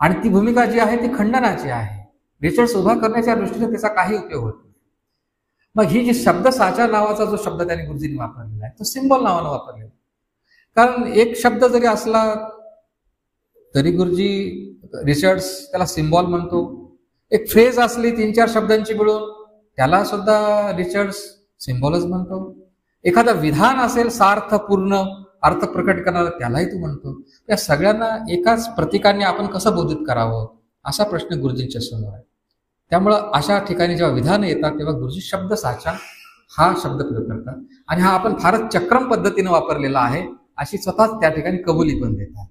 आणि ती भूमिका जी आहे ती खंडनाची आहे. रिसर्च उभा करण्याच्या दृष्टीने त्याचा काही उपयोग होत नाही. मग ही जी शब्दसाचा नावाचा जो शब्द त्यांनी गुरुजींनी वापरलेला आहे तो सिम्बॉल नावानं वापरलेला. कारण एक शब्द जरी असला तरी गुरुजी रिसर्च त्याला सिम्बॉल म्हणतो. एक फ्रेज असली 3-4 शब्दांची मिळून त्याला सुद्धा रिसर्च सिम्बॉलच म्हणतो. एखादं विधान असेल सार्थपूर्ण अर्थ प्रकट करणारा त्यालाही तो म्हणतो. या सगळ्यांना एकाच प्रतीकाने आपण कसं बोधित करावं असा प्रश्न गुरुजींच्या समोर आहे. त्यामुळं अशा ठिकाणी जेव्हा विधानं येतात तेव्हा गुरुजी शब्दसाचा हा शब्द प्रयोग करतात आणि हा आपण फारच चक्रम पद्धतीने वापरलेला आहे अशी स्वतःच त्या ठिकाणी कबुली पण देतात.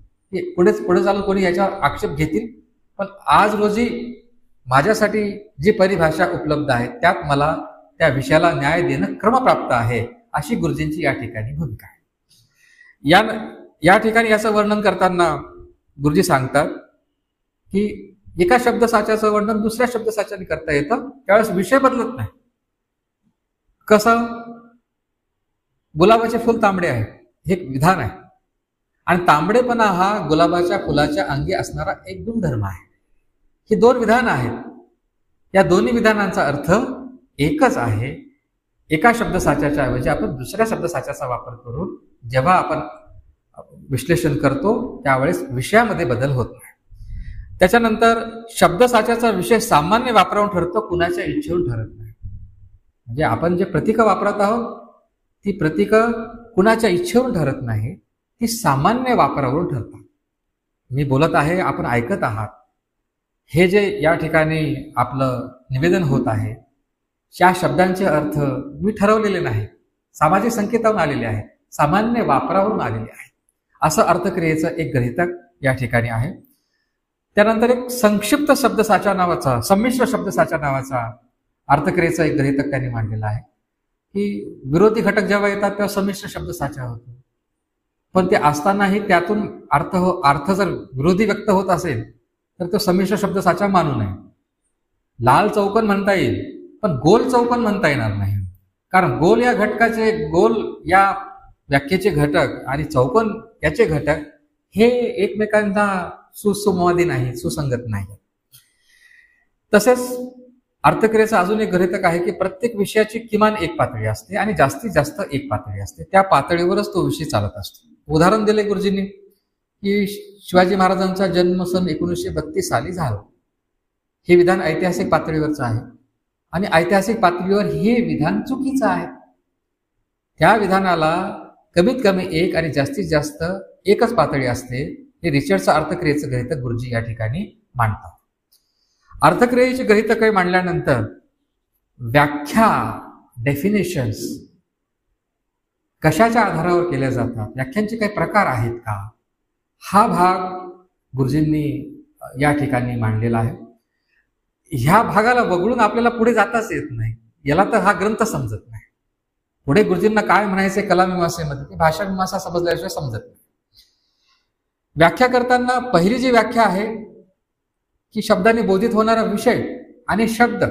पुढे चालून कोणी याच्यावर आक्षेप घेतील, पण आज रोजी माझ्यासाठी जी परिभाषा उपलब्ध आहे त्यात मला त्या विषयाला न्याय देणं क्रमप्राप्त आहे अशी गुरुजींची या ठिकाणी भूमिका आहे. या ठिकाणी याचं वर्णन करताना गुरुजी सांगतात की एका शब्दसाच्याचं वर्णन दुसऱ्या शब्दसाच्याने करता येतं त्यावेळेस विषय बदलत नाही. कसं? गुलाबाचे फुल तांबडे आहे हे विधान आहे आणि तांबडेपणा हा गुलाबाच्या फुलाच्या अंगी असणारा एक गुणधर्म आहे. ही 2 विधान आहेत. या दोन्ही विधानांचा अर्थ एकच आहे. एका शब्दसाच्याच्या ऐवजी आपण दुसऱ्या शब्दसाच्याचा वापर करून जेव्हा आपण विश्लेषण करतो त्यावेळेस विषयामध्ये बदल होत नाही. त्याच्यानंतर शब्दसाच्याचा विषय सामान्य वापरावरून ठरतो, कुणाच्या इच्छेवरून ठरत नाही. म्हणजे आपण जे प्रतीकं वापरत आहोत ती प्रतीकं कुणाच्या इच्छेवरून ठरत नाही, ती सामान्य वापरावरून ठरतात. मी बोलत आहे, आपण ऐकत आहात, हे जे या ठिकाणी आपलं निवेदन होत आहे त्या शब्दांचे अर्थ मी ठरवलेले नाही, सामाजिक संकेतावरून आलेले आहे, सामान्य वापरावरून आलेले आहे. असं अर्थक्रियेचं एक गृहीतक या ठिकाणी आहे. त्यानंतर एक संक्षिप्त शब्दसाचा नावाचा, संमिश्र शब्दसाचा नावाचा अर्थक्रियेचा एक गृहीतक त्यांनी मांडलेला आहे की विरोधी घटक जेव्हा येतात तेव्हा संमिश्र शब्दसाचा होतो, पण ते असतानाही त्यातून अर्थ जर विरोधी व्यक्त होत असेल तर तो संमिश्र शब्दसाचा मानू नये. लाल चौकोन म्हणता येईल पण गोल चौकोन म्हणता येणार नाही, कारण गोल या घटकाचे, गोल या व्याख्येचे घटक आणि चौकोन याचे घटक हे एकमेकांना सुसंवादी नाही, सुसंगत नाही. तसेच अर्थक्रियेचा अजून एक गृहीतक आहे की प्रत्येक विषयाची किमान एक पातळी असते आणि जास्तीत जास्त एक पातळी असते. त्या पातळीवरच तो विषय चालत असतो. उदाहरण दिले गुरुजींनी की शिवाजी महाराजांचा जन्म सन 1932 साली झाला. हे विधान ऐतिहासिक पातळीवरचं आहे आणि ऐतिहासिक पातळीवर हे विधान चुकीचं आहे. त्या विधानाला कमीत कमी एक आणि जास्तीत जास्त एकच पातळी असते. हे रिचर्डचं अर्थक्रियेचं गृहीतक गुरुजी या ठिकाणी मांडतात. अर्थक्रियेची गृहीतके मांडल्यानंतर व्याख्या, डेफिनेशन्स कशाच्या आधारावर केल्या जातात, व्याख्यांचे काही प्रकार आहेत का, हा भाग गुरुजींनी या ठिकाणी मांडलेला आहे. ह्या भागाला वगळून आपल्याला पुढे जाताच येत नाही. याला तर हा ग्रंथ समजत नाही. पुढे गुरुजींना काय म्हणायचे कलामीमांसेमध्ये ते भाषा मीमांसा समजल्याशिवाय समजत नाही. व्याख्या करताना पहिली जी व्याख्या आहे की शब्दाने बोधित होणारा विषय आणि शब्द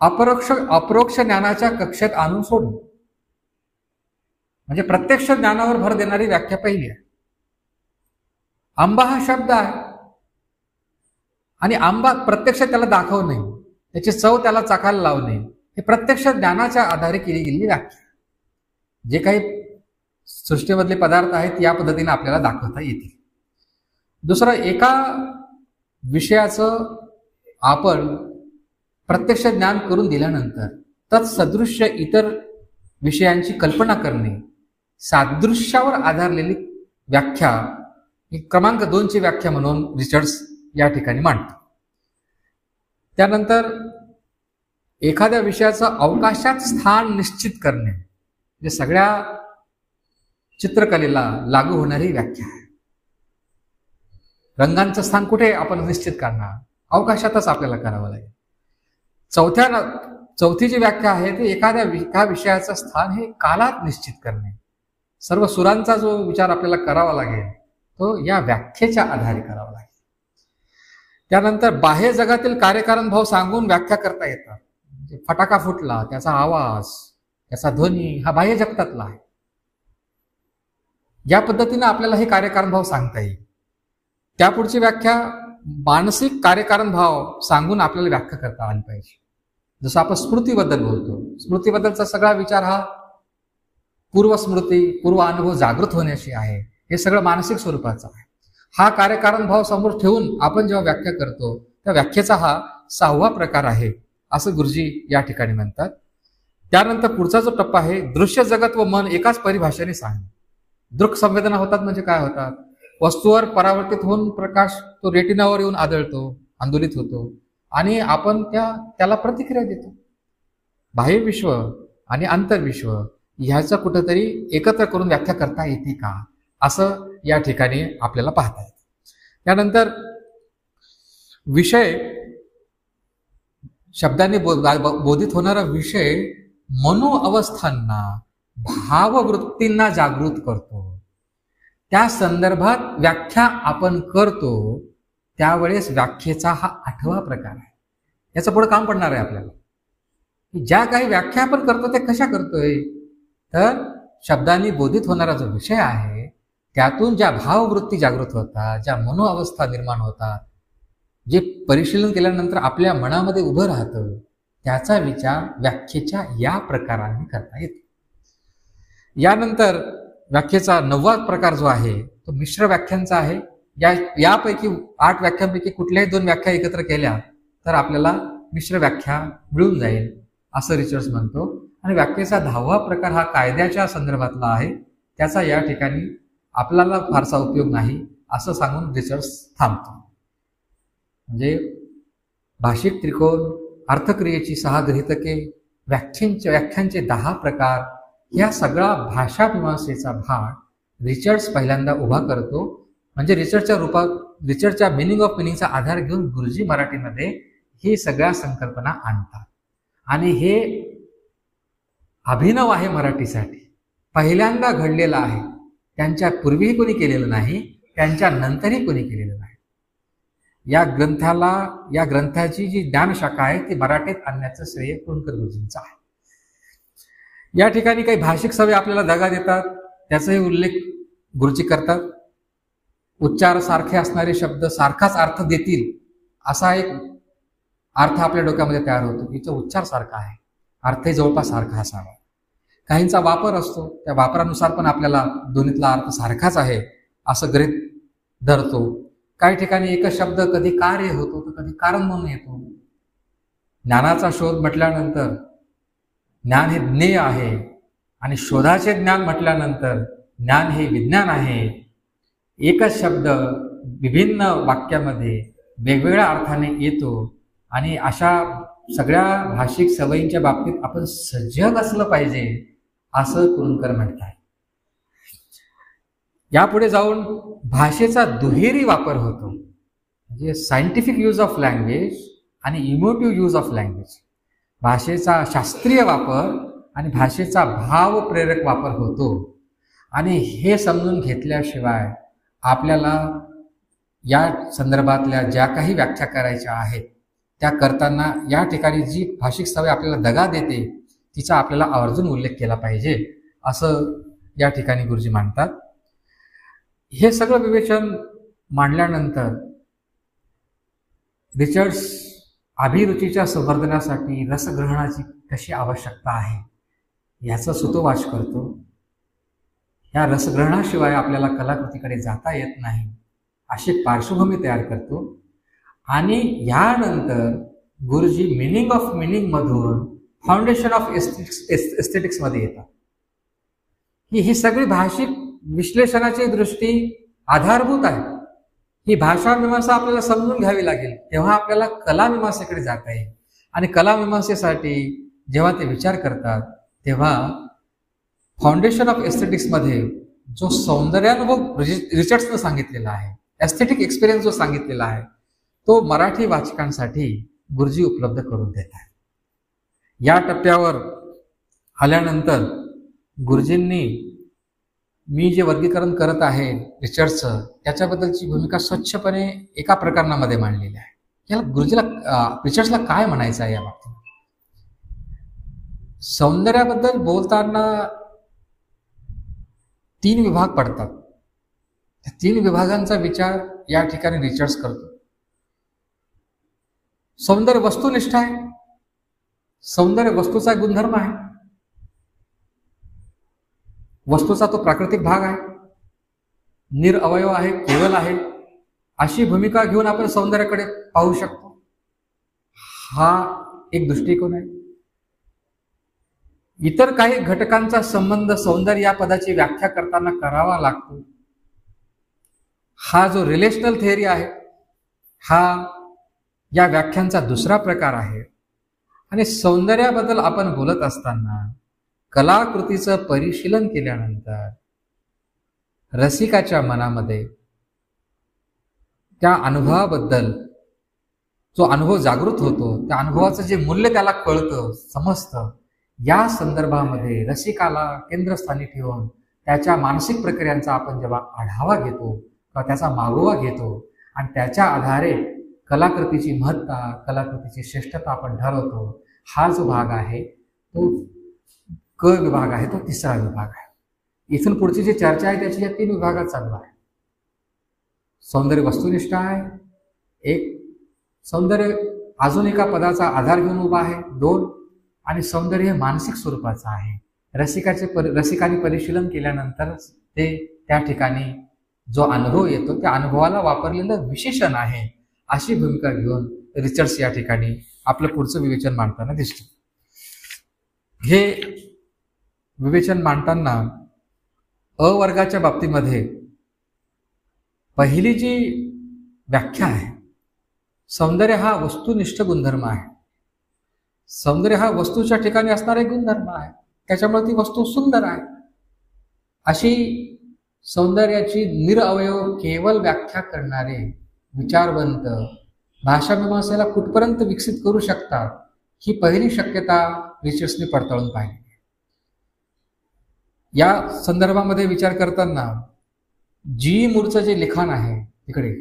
अपरोक्ष ज्ञानाच्या कक्षेत आणून सोडणे, म्हणजे प्रत्यक्ष ज्ञानावर भर देणारी व्याख्या पहिली आहे. आंबा हा शब्द आहे आणि आंबा प्रत्यक्ष त्याला दाखवणे, त्याची चव त्याला चाखायला लावणे, हे प्रत्यक्ष ज्ञानाच्या आधारे केली गेलेली व्याख्या. जे काही सृष्टीमधले पदार्थ आहेत या पद्धतीने आपल्याला दाखवता येतील. दुसरं, एका विषयाचं आपण प्रत्यक्ष ज्ञान करून दिल्यानंतर तत्सदृश्य इतर विषयांची कल्पना करणे, सादृश्यावर आधारलेली व्याख्या ही क्रमांक 2ची व्याख्या म्हणून रिचर्ड्स या ठिकाणी मांडतात. त्यानंतर एखाद्या विषयाचं अवकाशात स्थान निश्चित करणे, जे सगळ्या चित्रकलेला लागू होणारी व्याख्या आहे. रंगांचं स्थान कुठे आपण निश्चित करणार? अवकाशातच आपल्याला करावं लागेल. चौथी जी व्याख्या आहे ती एका विषयाचं स्थान हे कालात निश्चित करणे. सर्व सुरांचा जो विचार आपल्याला करावा लागेल तो या व्याख्येच्या आधारे करावा लागेल. त्यानंतर बाह्य जगातील कार्यकारण भाव सांगून व्याख्या करता येतात. म्हणजे फटाका फुटला, त्याचा आवाज, त्याचा ध्वनी हा बाह्य जगतातला आहे. या पद्धतीने आपल्याला हे कार्यकारण भाव सांगता येईल. त्यापुढची व्याख्या मानसिक कार्यकारण भाव सांगून आपल्याला व्याख्या करता आली पाहिजे. जसं आपण स्मृतीबद्दल बोलतो, स्मृतीबद्दलचा सगळा विचार हा पूर्वस्मृती, पूर्व अनुभव जागृत होण्याशी आहे. हे सगळं मानसिक स्वरूपाचं आहे. हा कार्यकारण भाव समोर ठेवून आपण जेव्हा व्याख्या करतो त्या व्याख्येचा हा 6वा प्रकार आहे असं गुरुजी या ठिकाणी म्हणतात. त्यानंतर पुढचा जो टप्पा आहे दृश्य जगत व मन एकाच परिभाषेने सांगणे. दृक संवेदना होतात म्हणजे काय होतात? वस्तूवर परावर्तित होऊन प्रकाश तो रेटिनावर येऊन आदळतो, आंदोलित होतो आणि आपण त्याला प्रतिक्रिया देतो. बाह्य विश्व आणि आंतरविश्व ह्याचं कुठंतरी एकत्र करून व्याख्या करता येते का, असं या ठिकाणी आपल्याला पाहता येतं. त्यानंतर विषय, शब्दांनी बोधित होणारा विषय मनोअवस्थांना, भाववृत्तींना जागृत करतो. त्या संदर्भात व्याख्या आपण करतो त्यावेळेस व्याख्येचा हा 8वा प्रकार आहे. याचं पुढे काम पडणार आहे आपल्याला. ज्या काही व्याख्या आपण करतो ते कशा करतोय? तर शब्दांनी बोधित होणारा जो विषय आहे त्यातून ज्या भाववृत्ती जागृत होतात, ज्या मनोअवस्था निर्माण होतात, जे परिशीलन केल्यानंतर आपल्या मनामध्ये उभं राहतं, त्याचा विचार व्याख्येच्या या प्रकाराने करता येतो. यानंतर व्याख्येचा 9वा प्रकार जो आहे तो मिश्र व्याख्यांचा आहे. यापैकी 8 व्याख्यांपैकी कुठल्याही 2 व्याख्या एकत्र केल्या तर आपल्याला मिश्र व्याख्या मिळून जाईल असं रिचर्ड्स म्हणतो. आणि व्याख्येचा 10वा प्रकार हा कायद्याच्या संदर्भातला आहे. त्याचा या ठिकाणी आपल्याला फारसा उपयोग नाही असं सांगून रिचर्ड्स थांबतो. म्हणजे भाषिक त्रिकोण, अर्थक्रियेची 6 गृहीतके, व्याख्यांचे 10 प्रकार, या सगळा भाषा मीमांसेचा भाग रिचर्ड्स पहिल्यांदा उभा करतो. म्हणजे रिचर्डच्या मिनिंग ऑफ मिनिंगचा आधार घेऊन गुरुजी मराठीमध्ये ही सगळ्या संकल्पना आणतात. आणि हे अभिनव आहे मराठीसाठी, पहिल्यांदा घडलेलं आहे. त्यांच्या पूर्वीही कोणी केलेलं नाही, त्यांच्या नंतरही कोणी केलेलं नाही. या ग्रंथाची जी ज्ञानशाखा आहे ती मराठीत आणण्याचं श्रेय कुणकर गुरुजींचं आहे. या ठिकाणी काही भाषिक सवयी आपल्याला दगा देतात, त्याचाही उल्लेख गुरुजी करतात. उच्चार सारखे असणारे शब्द सारखाच अर्थ देतील असा एक अर्थ आपल्या डोक्यामध्ये तयार होतो की तो उच्चार सारखा आहे, अर्थही जवळपास सारखा असावा. काहींचा वापर असतो, त्या वापरानुसार पण आपल्याला दोन्हीतला अर्थ सारखाच आहे असं गृहीत धरतो. काही ठिकाणी एकच शब्द कधी कार्य होतो तर कधी कारण म्हणून येतो. ज्ञानाचा शोध म्हटल्यानंतर ज्ञान हे ज्ञेय आहे आणि शोधाचे ज्ञान म्हटल्यानंतर ज्ञान हे विज्ञान आहे. एकच शब्द विभिन्न वाक्यामध्ये वेगवेगळ्या अर्थाने येतो आणि अशा सगळ्या भाषिक सवयींच्या बाबतीत आपण सजग असलं पाहिजे असं कुणकर म्हणतात. यापुढे जाऊन भाषेचा दुहेरी वापर होतो, म्हणजे सायंटिफिक यूज ऑफ लँग्वेज आणि इमोटिव्ह यूज ऑफ लँग्वेज. भाषेचा शास्त्रीय वापर आणि भाषेचा भावप्रेरक वापर होतो. आणि हे समजून घेतल्याशिवाय आपल्याला या संदर्भातल्या ज्या काही व्याख्या करायच्या आहेत त्या करताना या ठिकाणी जी भाषिक सवय आपल्याला दगा देते तिचा आपल्याला आवर्जून उल्लेख केला पाहिजे असं या ठिकाणी गुरुजी मांडतात. हे सगळं विवेचन मांडल्यानंतर रिचर्ड्स अभिरुचीच्या संवर्धनासाठी रसग्रहणाची कशी आवश्यकता आहे याचा सुतोवाच करतो. या रसग्रहणाशिवाय आपल्याला कलाकृतीकडे जाता येत नाही अशी पार्श्वभूमी तयार करतो. आणि यानंतर गुरुजी मिनिंग ऑफ मिनिंग मधून फाउंडेशन ऑफ एस्थेटिक्स मध्ये येतात. ही सगळी भाषिक विश्लेषणाची दृष्टी आधारभूत आहे. ही भाषा मीमांसा आपल्याला समजून घ्यावी लागेल, तेव्हा आपल्याला कला मीमांसेकडे जाता येईल. आणि कला मीमांसेसाठी जेव्हा ते विचार करतात तेव्हा फाउंडेशन ऑफ एस्थेटिक्स मध्ये जो सौंदर्यानुभव रिचर्ड्सनं सांगितलेला आहे, एस्थेटिक एक्सपिरियन्स जो सांगितलेला आहे, तो मराठी वाचकांसाठी गुरुजी उपलब्ध करून देत आहे. या टप्प्यावर आल्यानंतर गुरुजींनी मी जे वर्गीकरण करत आहे रिचर्ड्सचं, त्याच्याबद्दलची भूमिका स्वच्छपणे एका प्रकरणामध्ये मांडलेली आहे. याला गुरुजीला रिचर्ड्सला काय म्हणायचं आहे या बाबतीत? सौंदर्याबद्दल बोलताना 3 विभाग पडतात. त्या 3 विभागांचा विचार या ठिकाणी रिचर्ड्स करतो. सौंदर्य वस्तुनिष्ठ आहे, सौंदर्य वस्तूचा गुणधर्म आहे, वस्तूचा तो प्राकृतिक भाग आहे, निरअवयव आहे, केवल आहे, अशी भूमिका घेऊन आपण सौंदर्याकडे पाहू शकतो. हा एक दृष्टिकोन आहे. इतर काही घटकांचा संबंध सौंदर्य या पदाची व्याख्या करताना करावा लागतो. हा जो रिलेशनल थिअरी आहे, हा या व्याख्यांचा दुसरा प्रकार आहे. आणि सौंदर्याबद्दल आपण बोलत असताना कलाकृतीचं परिशीलन केल्यानंतर रसिकाच्या मनामध्ये त्या अनुभवाबद्दल जो अनुभव जागृत होतो, त्या अनुभवाचं जे मूल्य त्याला कळतं, समजतं, या संदर्भामध्ये रसिकाला केंद्रस्थानी ठेवून त्याच्या मानसिक प्रक्रियांचा आपण जेव्हा आढावा घेतो किंवा त्याचा मागोवा घेतो आणि त्याच्या आधारे कलाकृतीची महत्ता, कलाकृतीची श्रेष्ठता आपण ठरवतो, हा जो भाग आहे तो क विभाग आहे, तो तिसरा विभाग आहे. इथून पुढची जी चर्चा आहे त्याची या 3 विभागात चालू आहे. सौंदर्य वस्तुनिष्ठ आहे, एक सौंदर्य अजून एका पदाचा आधार घेऊन उभा आहे, 2, आणि सौंदर्य हे मानसिक स्वरूपाचं आहे. रसिकाने परिशीलन केल्यानंतर ते त्या ठिकाणी जो अनुभव येतो त्या अनुभवाला वापरलेलं विशेषण आहे, अशी भूमिका घेऊन रिचर्ड्स या ठिकाणी आपलं पुढचं विवेचन मांडताना दिसतो. हे विवेचन मांडताना अ वर्गाच्या बाबतीमध्ये पहिली जी व्याख्या आहे, सौंदर्य हा वस्तुनिष्ठ गुणधर्म आहे. सौंदर्य हा वस्तूच्या ठिकाणी असणारा एक गुणधर्म आहे, त्याच्यामुळे ती वस्तू सुंदर आहे. अशी सौंदर्याची निरअवयव केवल व्याख्या करणारे विचारवंत भाषा मीमांसेला कुठपर्यंत विकसित करू शकतात, ही पहिली शक्यता रिचर्ड्सने पडताळून पाहिली. या संदर्भामध्ये विचार करताना जी मूरचं जे लिखाण आहे तिकडे,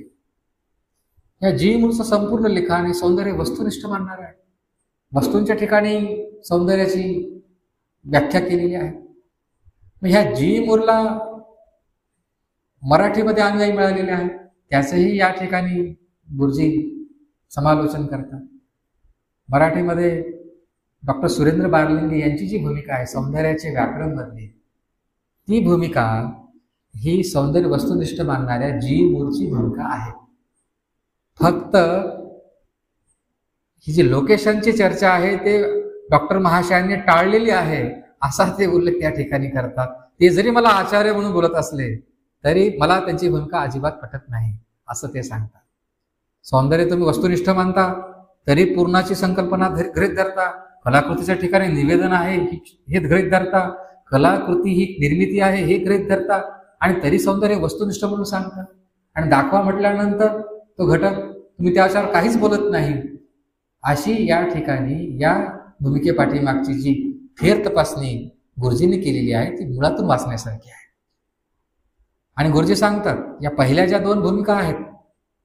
या जी मूरचं संपूर्ण लिखाण हे सौंदर्य वस्तुनिष्ठ मानणार आहे. वस्तूंच्या ठिकाणी सौंदर्याची व्याख्या केलेली आहे. मग ह्या जी मूरला मराठीमध्ये अनुयायी मिळालेले आहे, त्याचंही या ठिकाणी गुरुजी समालोचन करतात. मराठीमध्ये डॉक्टर सुरेंद्र बारलिंगे यांची जी भूमिका आहे सौंदर्याचे व्याकरण मधली, ती भूमिका ही सौंदर्य वस्तुनिष्ठ मानणाऱ्या जी मूरची भूमिका आहे. फक्त ही जी लोकेशनची चर्चा आहे ते डॉक्टर महाशयांनी टाळलेली आहे, असा ते उल्लेख त्या ठिकाणी करतात. ते जरी मला आचार्य म्हणून बोलत असले तरी मला त्यांची भूमिका अजिबात पटत नाही, असं ते सांगतात. सौंदर्य तुम्ही वस्तुनिष्ठ मानता तरी पूर्णाची संकल्पना गृहीत धरता, कलाकृतीच्या ठिकाणी निवेदन आहे हे गृहीत धरता, कलाकृती ही निर्मिती आहे हे गृहीत धरता, आणि तरी सौंदर्य वस्तुनिष्ठ म्हणून सांगता. आणि दाखवा म्हटल्यानंतर तो घटक तुम्ही त्याच्यावर काहीच बोलत नाही. अशी या ठिकाणी या भूमिकेपाठीमागची जी फेर तपासणी गुरुजींनी केलेली आहे ती मुळातून वाचण्यासारखी आहे. आणि गुरुजी सांगतात या पहिल्या ज्या 2 भूमिका आहेत,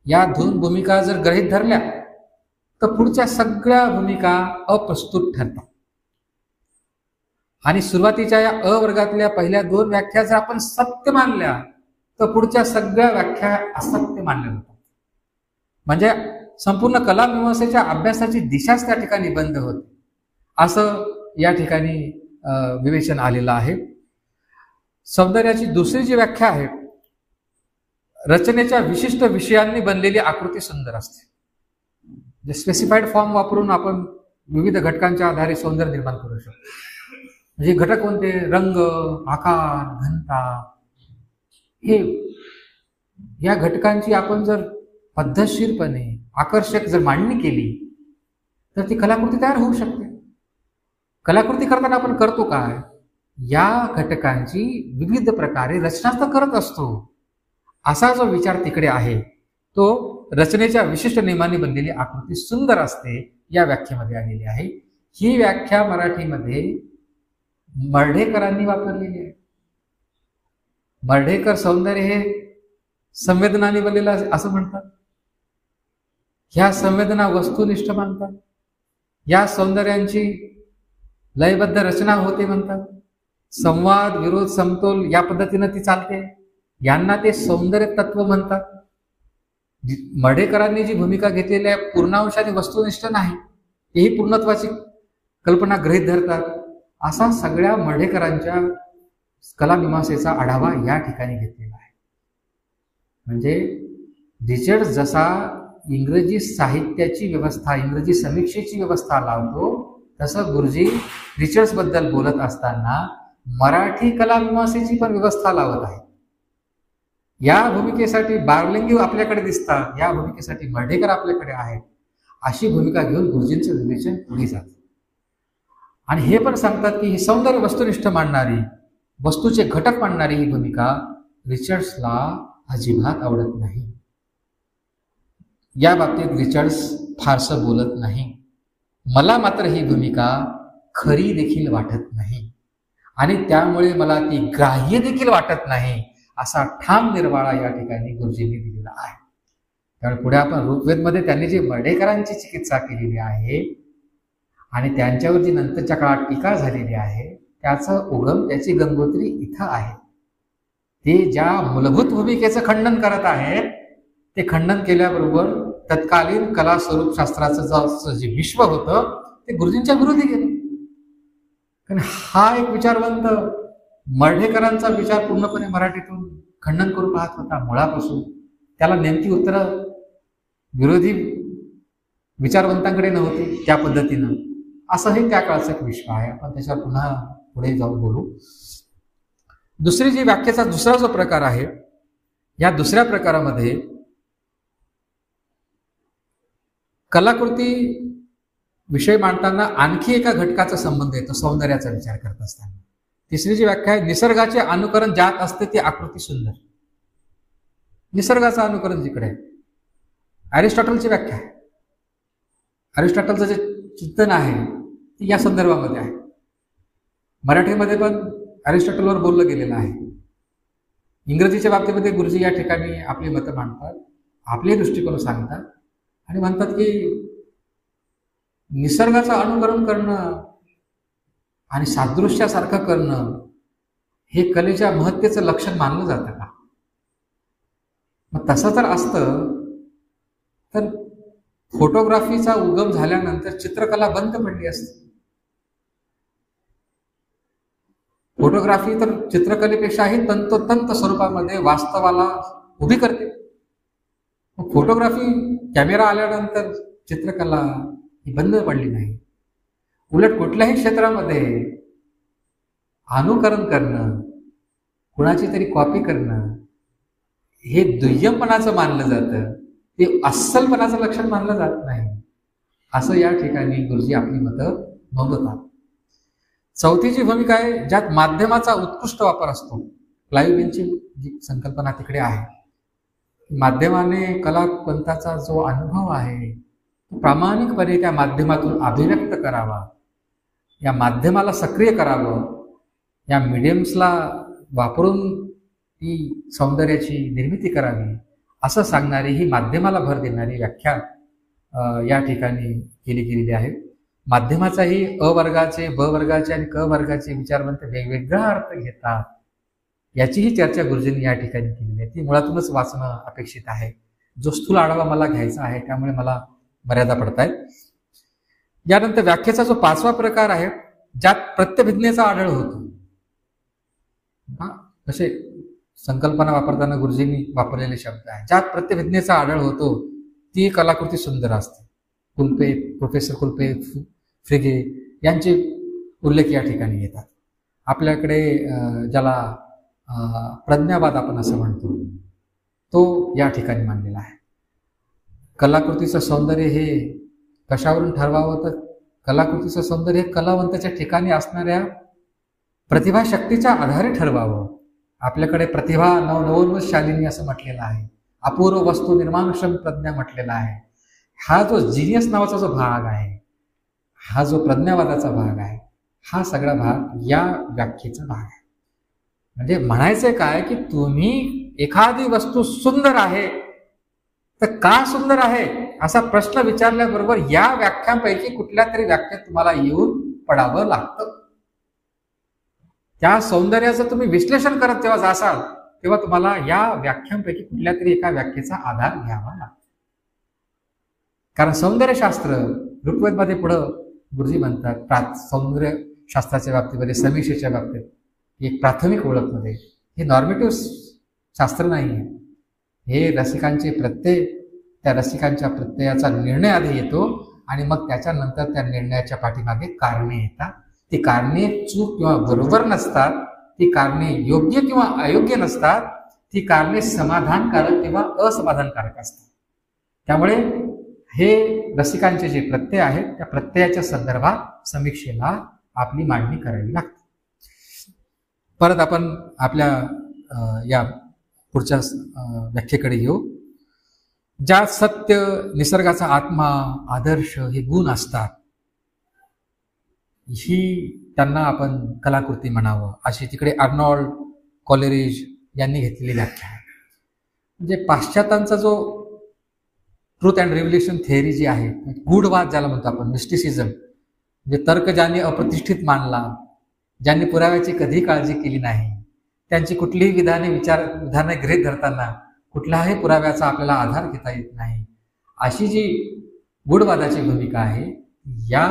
या 2 भूमिका जर गृहीत धरल्या तर पुढच्या सगळ्या भूमिका अप्रस्तुत ठरतात. आणि सुरुवातीच्या या अ वर्गातल्या पहिल्या 2 व्याख्या जर आपण सत्य मानल्या तर पुढच्या सगळ्या व्याख्या असत्य मानल्या जातात. म्हणजे संपूर्ण कला मीमांसेच्या अभ्यासाची दिशाच त्या ठिकाणी बंद होते, असं या ठिकाणी विवेचन आलेलं आहे. सौंदर्याची दुसरी जी व्याख्या आहे, रचनेच्या विशिष्ट विषयांनी बनलेली आकृती सुंदर असते. स्पेसिफाईड फॉर्म वापरून आपण विविध घटकांच्या आधारे सौंदर्य निर्माण करू शकतो. म्हणजे घटक कोणते? रंग, आकार, घनता. हे या घटकांची आपण जर पद्धतशीरपणे आकर्षक जर मांडणी केली तर ती कलाकृती तयार होऊ शकते. कलाकृती करताना आपण करतो काय? या घटकांची विविध प्रकारे रचना तर करत असतो. असा जो विचार तिकडे आहे तो रचनेच्या विशिष्ट नियमाने बनलेली आकृती सुंदर असते या व्याख्येमध्ये आलेली आहे. ही व्याख्या मराठीमध्ये मर्ढेकरांनी वापरलेली आहे. मर्ढेकर सौंदर्य हे संवेदनाने बनलेलं असं म्हणतात. ह्या संवेदना वस्तुनिष्ठ मानतात. या सौंदर्यांची लयबद्ध रचना होते म्हणतात. संवाद, विरोध, समतोल या पद्धतीनं ती चालते. यांना ते सौंदर्य तत्व म्हणतात. मर्ढेकरांनी जी भूमिका घेतलेली आहे पूर्णांशाने वस्तुनिष्ठ नाही, तेही पूर्णत्वाची कल्पना गृहीत धरतात. असा सगळ्या मर्ढेकरांच्या कलामीमांसेचा आढावा या ठिकाणी घेतलेला आहे. म्हणजे रिचर्ड्स जसा इंग्रजी साहित्याची व्यवस्था, इंग्रजी समीक्षेची व्यवस्था लावतो, तसं गुरुजी रिचर्ड्स बद्दल बोलत असताना मराठी कलामीमांसेची पण व्यवस्था लावत आहे. या भूमिकेसाठी बारलिंगी आपल्याकडे दिसतात, या भूमिकेसाठी मर्ढेकर आपल्याकडे आहेत, अशी भूमिका घेऊन गुरुजींचं विवेचन पुढे जातं. आणि हे पण सांगतात की ही सौंदर्य वस्तुनिष्ठ मांडणारी, वस्तूचे घटक मांडणारी ही भूमिका रिचर्ड्सला अजिबात आवडत नाही. या बाबतीत रिचर्ड्स फारसं बोलत नाही. मला मात्र ही भूमिका खरी देखील वाटत नाही आणि त्यामुळे मला ती ग्राह्य देखील वाटत नाही, असा ठाम निर्वाळा या ठिकाणी गुरुजींनी दिलेला आहे. त्यामुळे पुढे आपण ऋग्वेदमध्ये त्यांनी जी मर्ढेकरांची चिकित्सा केलेली आहे आणि त्यांच्यावर जी नंतरच्या काळात टीका झालेली आहे, त्याचं उगम, त्याची गंगोत्री इथं आहे. ते ज्या मूलभूत भूमिकेचं खंडन करत आहेत, ते खंडन केल्याबरोबर तत्कालीन कला स्वरूप शास्त्राचं जे विश्व होतं ते गुरुजींच्या विरोधी गेलं. कारण हा एक विचारवंत मर्ढेकरांचा विचार पूर्णपणे मराठीतून खंडन करून पाहत होता मुळापासून. त्याला नेमकी उत्तरं विरोधी विचारवंतांकडे नव्हती त्या पद्धतीनं. असंही त्या काळचं एक विश्व आहे. आपण त्याच्यावर पुन्हा पुढे जाऊन बोलू. दुसरी जी व्याख्येचा दुसरा जो प्रकार आहे, या दुसऱ्या प्रकारामध्ये कलाकृती विषय मांडताना आणखी एका घटकाचा संबंध येतो सौंदर्याचा विचार करत असताना. तिसरी जी व्याख्या आहे, निसर्गाचे अनुकरण ज्यात असते ती आकृती सुंदर. निसर्गाचं अनुकरण जिकडे आहे, अरिस्टॉटलची व्याख्या आहे. अरिस्टॉटलचं जे चिंतन आहे ते या संदर्भामध्ये आहे. मराठीमध्ये पण अरिस्टॉटलवर बोललं गेलेलं आहे. इंग्रजीच्या बाबतीमध्ये गुरुजी या ठिकाणी आपली मतं मांडतात, आपले दृष्टिकोन सांगतात आणि म्हणतात की निसर्गाचं अनुकरण करणं आणि सादृश्यासारखं करणं हे कलेच्या महत्तेचं लक्षण मानलं जातं का? मग तसं जर असतं तर फोटोग्राफीचा उगम झाल्यानंतर चित्रकला बंद पडली असते. फोटोग्राफी तर चित्रकलेपेक्षाही तंतोतंत स्वरूपामध्ये वास्तवाला उभी करते. मग फोटोग्राफी, कॅमेरा आल्यानंतर चित्रकला ही बंद पडली नाही. उलट कुठल्याही क्षेत्रामध्ये अनुकरण करणं, कुणाची तरी कॉपी करणं हे दुय्यमपणाचं मानलं जातं, ते अस्सलपणाचं लक्षण मानलं जात नाही, असं या ठिकाणी गुरुजी आपली मतं नोंदवतात. चौथी जी भूमिका आहे, ज्यात माध्यमाचा उत्कृष्ट वापर असतो. क्लाइव्हची जी संकल्पना तिकडे आहे, माध्यमाने कलावंताचा जो अनुभव आहे तो प्रामाणिकपणे त्या माध्यमातून अभिव्यक्त करावा, या माध्यमाला सक्रिय करावं, या मीडियम्सला वापरून ती सौंदर्याची निर्मिती करावी, असं सांगणारी ही माध्यमाला भर देणारी व्याख्या या ठिकाणी गेलेली आहे. माध्यमाचाही अ वर्गाचे, ब वर्गाचे आणि क वर्गाचे विचारवंत वेगवेगळा अर्थ घेतात, याचीही चर्चा गुरुजींनी या ठिकाणी केलेली आहे. ती मुळातूनच वाचणं अपेक्षित आहे. जो स्थूल आढावा मला घ्यायचा आहे त्यामुळे मला मर्यादा पडतायत. यानंतर व्याख्येचा जो पाचवा प्रकार आहे, ज्यात प्रत्यभिज्ञेचा आढळ होतो. असे संकल्पना वापरताना गुरुजींनी वापरलेले शब्द आहे. ज्यात प्रत्यभिज्ञेचा आढळ होतो ती कलाकृती सुंदर असते. कुलपे, प्रोफेसर कुलपे, फ्रिगे यांचे उल्लेख या ठिकाणी येतात. आपल्याकडे ज्याला प्रज्ञावाद आपण असं म्हणतो तो या ठिकाणी मांडलेला आहे. कलाकृतीचं सौंदर्य हे कशावरून ठरवावं, तर कलाकृतीचं सौंदर्य हे कलावंताच्या ठिकाणी असणाऱ्या प्रतिभाशक्तीच्या आधारे ठरवावं. आपल्याकडे प्रतिभा नवनवोन्मेष शालिनी असं म्हटलेलं आहे, अपूर्व वस्तू निर्माणक्षम प्रज्ञा म्हटलेला आहे. हा जो जिनियस नावाचा जो भाग आहे, हा जो प्रज्ञावादाचा भाग आहे, हा सगळा भाग या व्याख्येचा भाग आहे. म्हणजे म्हणायचंय काय की तुम्ही एखादी वस्तू सुंदर आहे तर का सुंदर आहे असा प्रश्न विचारल्याबरोबर या व्याख्यांपैकी कुठल्या तरी व्याख्येत तुम्हाला येऊन पडावं लागतं. त्या सौंदर्याचं तुम्ही विश्लेषण करत जेव्हा जासाल तेव्हा तुम्हाला या व्याख्यांपैकी कुठल्या तरी एका व्याख्येचा आधार घ्यावा लागतो. कारण सौंदर्यशास्त्र ऋग्वेदमध्ये पुढं गुरुजी म्हणतात सौंदर्य शास्त्राच्या बाबतीमध्ये, समीक्षेच्या बाबतीत एक प्राथमिक ओळखमध्ये हे नॉर्मेटिव्ह शास्त्र नाही आहे. हे रसिकांचे प्रत्यय, त्या रसिकांच्या प्रत्ययाचा निर्णय आधी येतो आणि मग त्याच्यानंतर त्या निर्णयाच्या पाठीमागे कारणे येतात. ती कारणे चूक किंवा बरोबर नसतात, ती कारणे योग्य किंवा अयोग्य नसतात, ती कारणे समाधानकारक किंवा असमाधानकारक असतात. त्यामुळे हे रसिकांचे जे प्रत्यय आहेत त्या प्रत्ययाच्या संदर्भात समीक्षेला आपली मांडणी करावी लागते. परत आपण आपल्या या पुढच्या व्याख्येकडे येऊ. ज्यात सत्य, निसर्गाचा आत्मा, आदर्श हे गुण असतात, ही त्यांना आपण कलाकृती म्हणावं अशी तिकडे अर्नॉल्ड कॉलेरिज यांनी घेतलेली व्याख्या आहे. म्हणजे पाश्चात्यांचा जो ट्रूथ अँड रिव्हल्युशन थेअरी जी आहे, गूढवाद ज्याला म्हणतो आपण, मिस्टिसिझम, म्हणजे तर्क ज्यांनी अप्रतिष्ठित मानला, ज्यांनी पुराव्याची कधी काळजी केली नाही, त्यांची कुठलीही विधाने गृहीत धरताना कुठल्याही पुराव्याचा आपल्याला आधार घेता येत नाही, अशी जी गूढवादाची भूमिका आहे या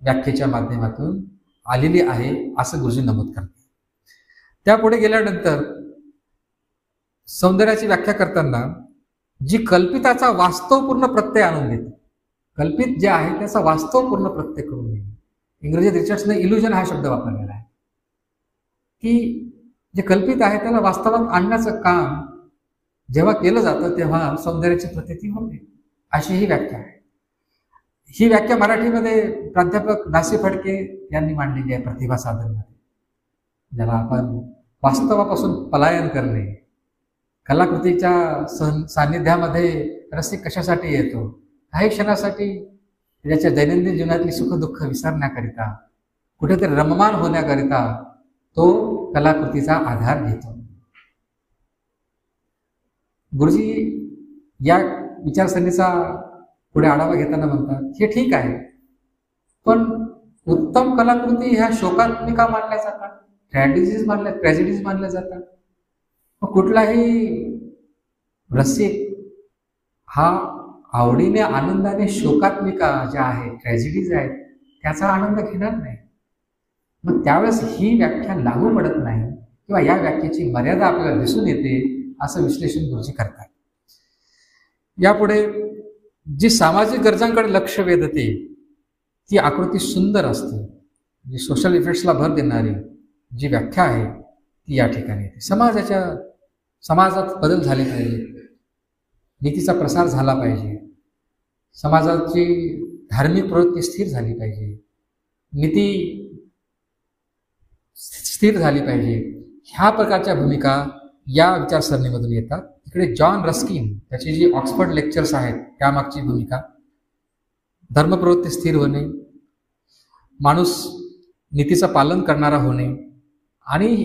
व्याख्येच्या माध्यमातून आलेली आहे असं गुरुजी नमूद करतात. त्यापुढे गेल्यानंतर सौंदर्याची व्याख्या करताना जी कल्पिताचा वास्तवपूर्ण प्रत्यय आणून देते, कल्पित जे आहे त्याचा वास्तवपूर्ण प्रत्यय करून देते. इंग्रजीत रिचर्ड्सने इल्युजन हा शब्द वापरलेला आहे की जे कल्पित आहे त्याला वास्तवात आणण्याचं काम जेव्हा केलं जातं तेव्हा सौंदर्याची प्रतीती होते, अशी ही व्याख्या आहे. ही व्याख्या मराठीमध्ये प्राध्यापक दासी फडके यांनी मांडलेली आहे प्रतिभा साधनमध्ये, ज्याला आपण वास्तवापासून पलायन करणे, कलाकृतीच्या सान्निध्यामध्ये रसिक कशासाठी येतो, काही क्षणासाठी त्याच्या दैनंदिन जीवनातली सुखदुःख विसरण्याकरिता, कुठेतरी रममान होण्याकरिता तो कलाकृतीचा आधार घेतो. गुरुजी या विचारसरणीचा पुढे आढावा घेताना म्हणतात, हे ठीक आहे, पण उत्तम कलाकृती ह्या शोकात्मिका मानल्या जातात, ट्रॅजेडीज मानल्या जातात. कुठलाही रसिक हा आवडीने आनंदाने शोकात्मिका ज्या आहेत, ट्रॅजेडीज आहेत, त्याचा आनंद घेणार नाही. मग त्यावेळेस ही व्याख्या लागू पडत नाही किंवा या व्याख्येची मर्यादा आपल्याला दिसून येते असं विश्लेषण गुरुजी करतात. यापुढे जी सामाजिक गरजांकडे लक्ष वेधते ती आकृती सुंदर असते, जी सोशल इफेक्ट्सला भर देणारी जी व्याख्या आहे ती या ठिकाणी येते. समाजात बदल झाले पाहिजे, नीतीचा प्रसार झाला पाहिजे, समाजाची धार्मिक प्रवृत्ती स्थिर झाली पाहिजे, नीती स्थिर झाली पाहिजे, ह्या प्रकारच्या भूमिका या विचारसरणीमधून येतात. इकडे जॉन रस्किन त्याची जी ऑक्सफर्ड लेक्चर्स आहेत त्यामागची भूमिका, धर्मप्रवृत्ती स्थिर होणे, माणूस नीतीचं पालन करणारा होणे आणि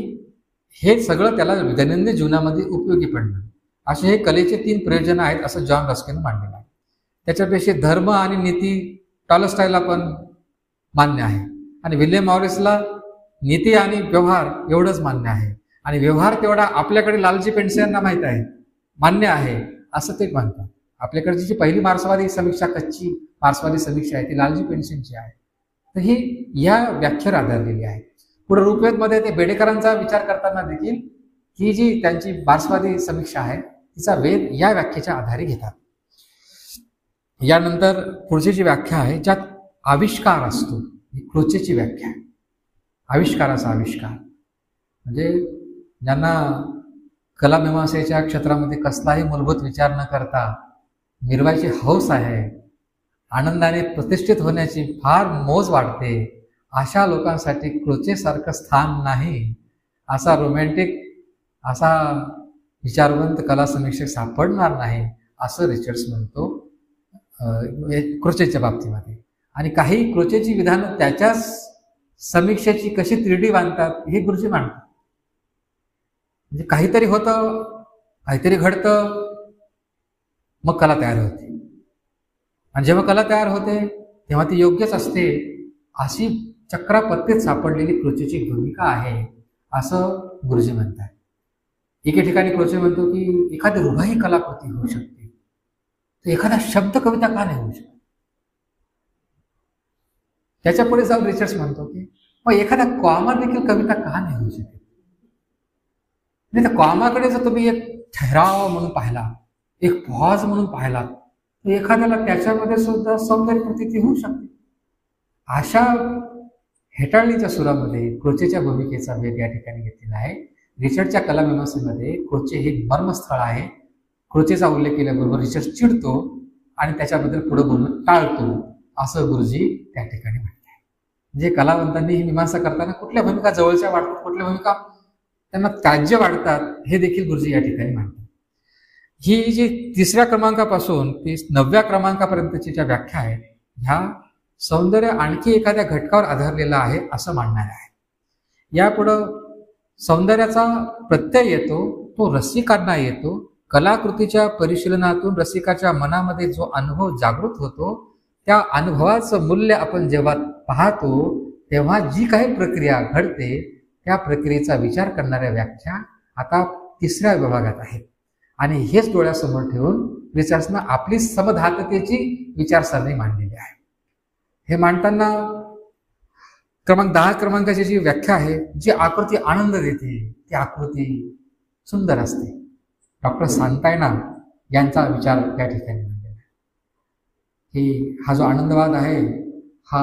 हे सगळं त्याला दैनंदिन जीवनामध्ये उपयोगी पडणं, असे हे कलेचे 3 प्रयोजन आहेत असं जॉन रस्किन मांडलेलं आहे. त्याच्यापेक्षा धर्म आणि नीती टॉलस्टॉयला पण मान्य आहे आणि विल्यम मॉरिसला नीती आणि व्यवहार एवढंच मान्य आहे आणि व्यवहार तेवढा आपल्याकडे लालजी पेंडसे यांना माहीत आहे, मान्य आहे असं ते म्हणतात. आपल्याकडची जी पहिली मार्क्सवादी समीक्षा, कच्ची मार्क्सवादी समीक्षा आहे ती लालजी पेंडसेंची आहे. तर ही या व्याख्येवर आधारलेली आहे. पुढे ऋग्वेदमध्ये ते बेडेकरांचा विचार करताना देखील ही जी त्यांची मार्क्सवादी समीक्षा आहे तिचा वेध या व्याख्येच्या आधारे घेतात. यानंतर पुढची जी व्याख्या आहे ज्यात आविष्कार असतो, ही क्रोचेची व्याख्या आहे. आविष्काराचा आविष्कार म्हणजे ज्यांना कलामीमांसेच्या क्षेत्रामध्ये कसलाही मूलभूत विचार न करता मिरवायची हौस आहे, आनंदाने प्रतिष्ठित होण्याची फार मोज वाटते, अशा लोकांसाठी क्रोचेसारखं स्थान नाही, असा रोमॅन्टिक, असा विचारवंत कला समीक्षक सापडणार नाही, असं रिचर्ड्स म्हणतो क्रोचेच्या बाबतीमध्ये. आणि काही क्रोचेची विधानं त्याच्याच समीक्षेची कशी 3D बांधतात हे गुरुजी मांडतात. म्हणजे काहीतरी होतं, काहीतरी घडतं, मग कला तयार होते. आणि जेव्हा कला तयार होते तेव्हा ती योग्यच असते, अशी चक्रापत्तीत सापडलेली क्रोचेची भूमिका आहे, असं गुरुजी म्हणतात. एके ठिकाणी क्रोचे म्हणतो की एखादी रुबाई कलाकृती होऊ शकते, तर एखादा शब्द कविता का नाही होऊ शकत. त्याच्या पुढे जाऊन रिचर्ड्स म्हणतो की मग एखादा कॉमा देखील कविता का नाही होऊ शकत. नाही तर कॉमाकडे जर तुम्ही एक ठहराव म्हणून पाहिला, एक पॉज म्हणून पाहिला, तर एखाद्याला त्याच्यामध्ये सुद्धा सौंदर्य प्रतीती होऊ शकते. अशा हेटाळणीच्या सुरामध्ये क्रोचेच्या भूमिकेचा वेध या ठिकाणी घेतलेला आहे. रिचर्डच्या कलामीमांसेमध्ये क्रोचे हे मर्मस्थळ आहे. क्रोचेचा उल्लेख केल्याबरोबर रिचर्ड चिडतो आणि त्याच्याबद्दल पुढे बोलणं टाळतो, असं गुरुजी त्या ठिकाणी म्हणतात. म्हणजे कलावंतांनी ही मीमांसा करताना कुठल्या भूमिका जवळच्या वाटतात, कुठल्या भूमिका त्यांना त्याज्य वाटतात, हे देखील गुरुजी या ठिकाणी मांडतात. ही जी 3ऱ्या क्रमांकापासून ती 9व्या क्रमांकापर्यंतची ज्या व्याख्या आहेत, ह्या सौंदर्य आणखी एखाद्या घटकावर आधारलेला आहे असं मानणार आहे. यापुढं सौंदर्याचा प्रत्यय येतो, तो रसिकांना येतो. कलाकृतीच्या परिशीलनातून रसिकाच्या मनामध्ये जो अनुभव जागृत होतो, त्या अनुभवाचं मूल्य आपण जेव्हा पाहतो तेव्हा जी काही प्रक्रिया घडते त्या प्रक्रियेचा विचार करणाऱ्या व्याख्या आता 3ऱ्या विभागात आहेत. आणि हेच डोळ्यासमोर ठेवून रिचर्ड्सनं आपली समधाततेची विचारसरणी मांडलेली आहे. हे मांडताना क्रमांक 10 क्रमांकाची जी व्याख्या आहे, जी आकृती आनंद देते, ती आकृती सुंदर असते. डॉक्टर सांतायना यांचा विचार त्या ठिकाणी मांडलेला आहे की हा जो आनंदवाद आहे हा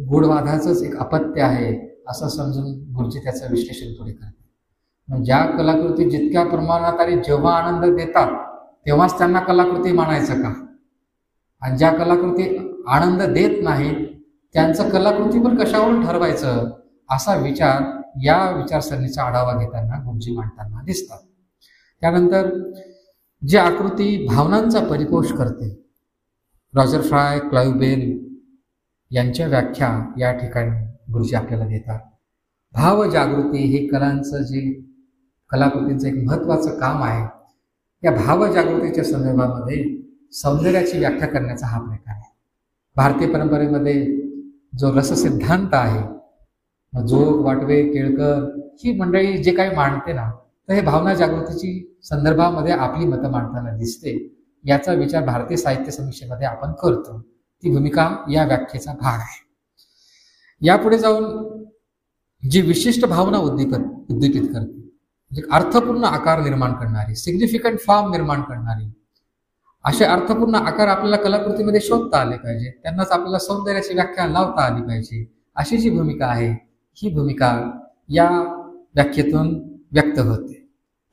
गूढवादाचंच एक अपत्य आहे, असं समजून गुरुजी त्याचं विश्लेषण पुढे करतात. ज्या कलाकृती जितक्या प्रमाणात आणि जेव्हा आनंद देतात तेव्हाच त्यांना कलाकृती मानायचं का, आणि ज्या कलाकृती आनंद देत नाहीत त्यांचं कलाकृतीवर कशावरून ठरवायचं, असा विचार या विचारसरणीचा आढावा घेताना गुरुजी मांडताना दिसतात. त्यानंतर जी आकृती भावनांचा परिपोष करते, रॉजर फ्राय, क्लाइव्ह बेल यांच्या व्याख्या या ठिकाणी गुरुजी आपल्याला देतात. भावजागृती हे कलांचं जे कलाकृतींचं एक महत्त्वाचं काम आहे. या भावजागृतीच्या संदर्भामध्ये सौंदर्याची व्याख्या करण्याचा हा प्रकार आहे. भारतीय परंपरेमध्ये जो रससिद्धांत आहे, जोग, वाटवे, केळकर ही मंडळी जे काही मांडते ना, तर हे भावना जागृतीची संदर्भामध्ये आपली मतं मांडताना दिसते. याचा विचार भारतीय साहित्य समीक्षेमध्ये आपण करतो. ती भूमिका या व्याख्येचा भाग आहे. यापुढे जाऊन जी विशिष्ट भावना उद्दीपित करते, म्हणजे अर्थपूर्ण आकार निर्माण करणारी, सिग्निफिकंट फॉर्म निर्माण करणारी, असे अर्थपूर्ण आकार आपल्याला कलाकृतीमध्ये शोधता आले पाहिजे, त्यांनाच आपल्याला सौंदर्याची व्याख्या लावता आली पाहिजे, अशी जी भूमिका आहे ही भूमिका या व्याख्येतून व्यक्त होते.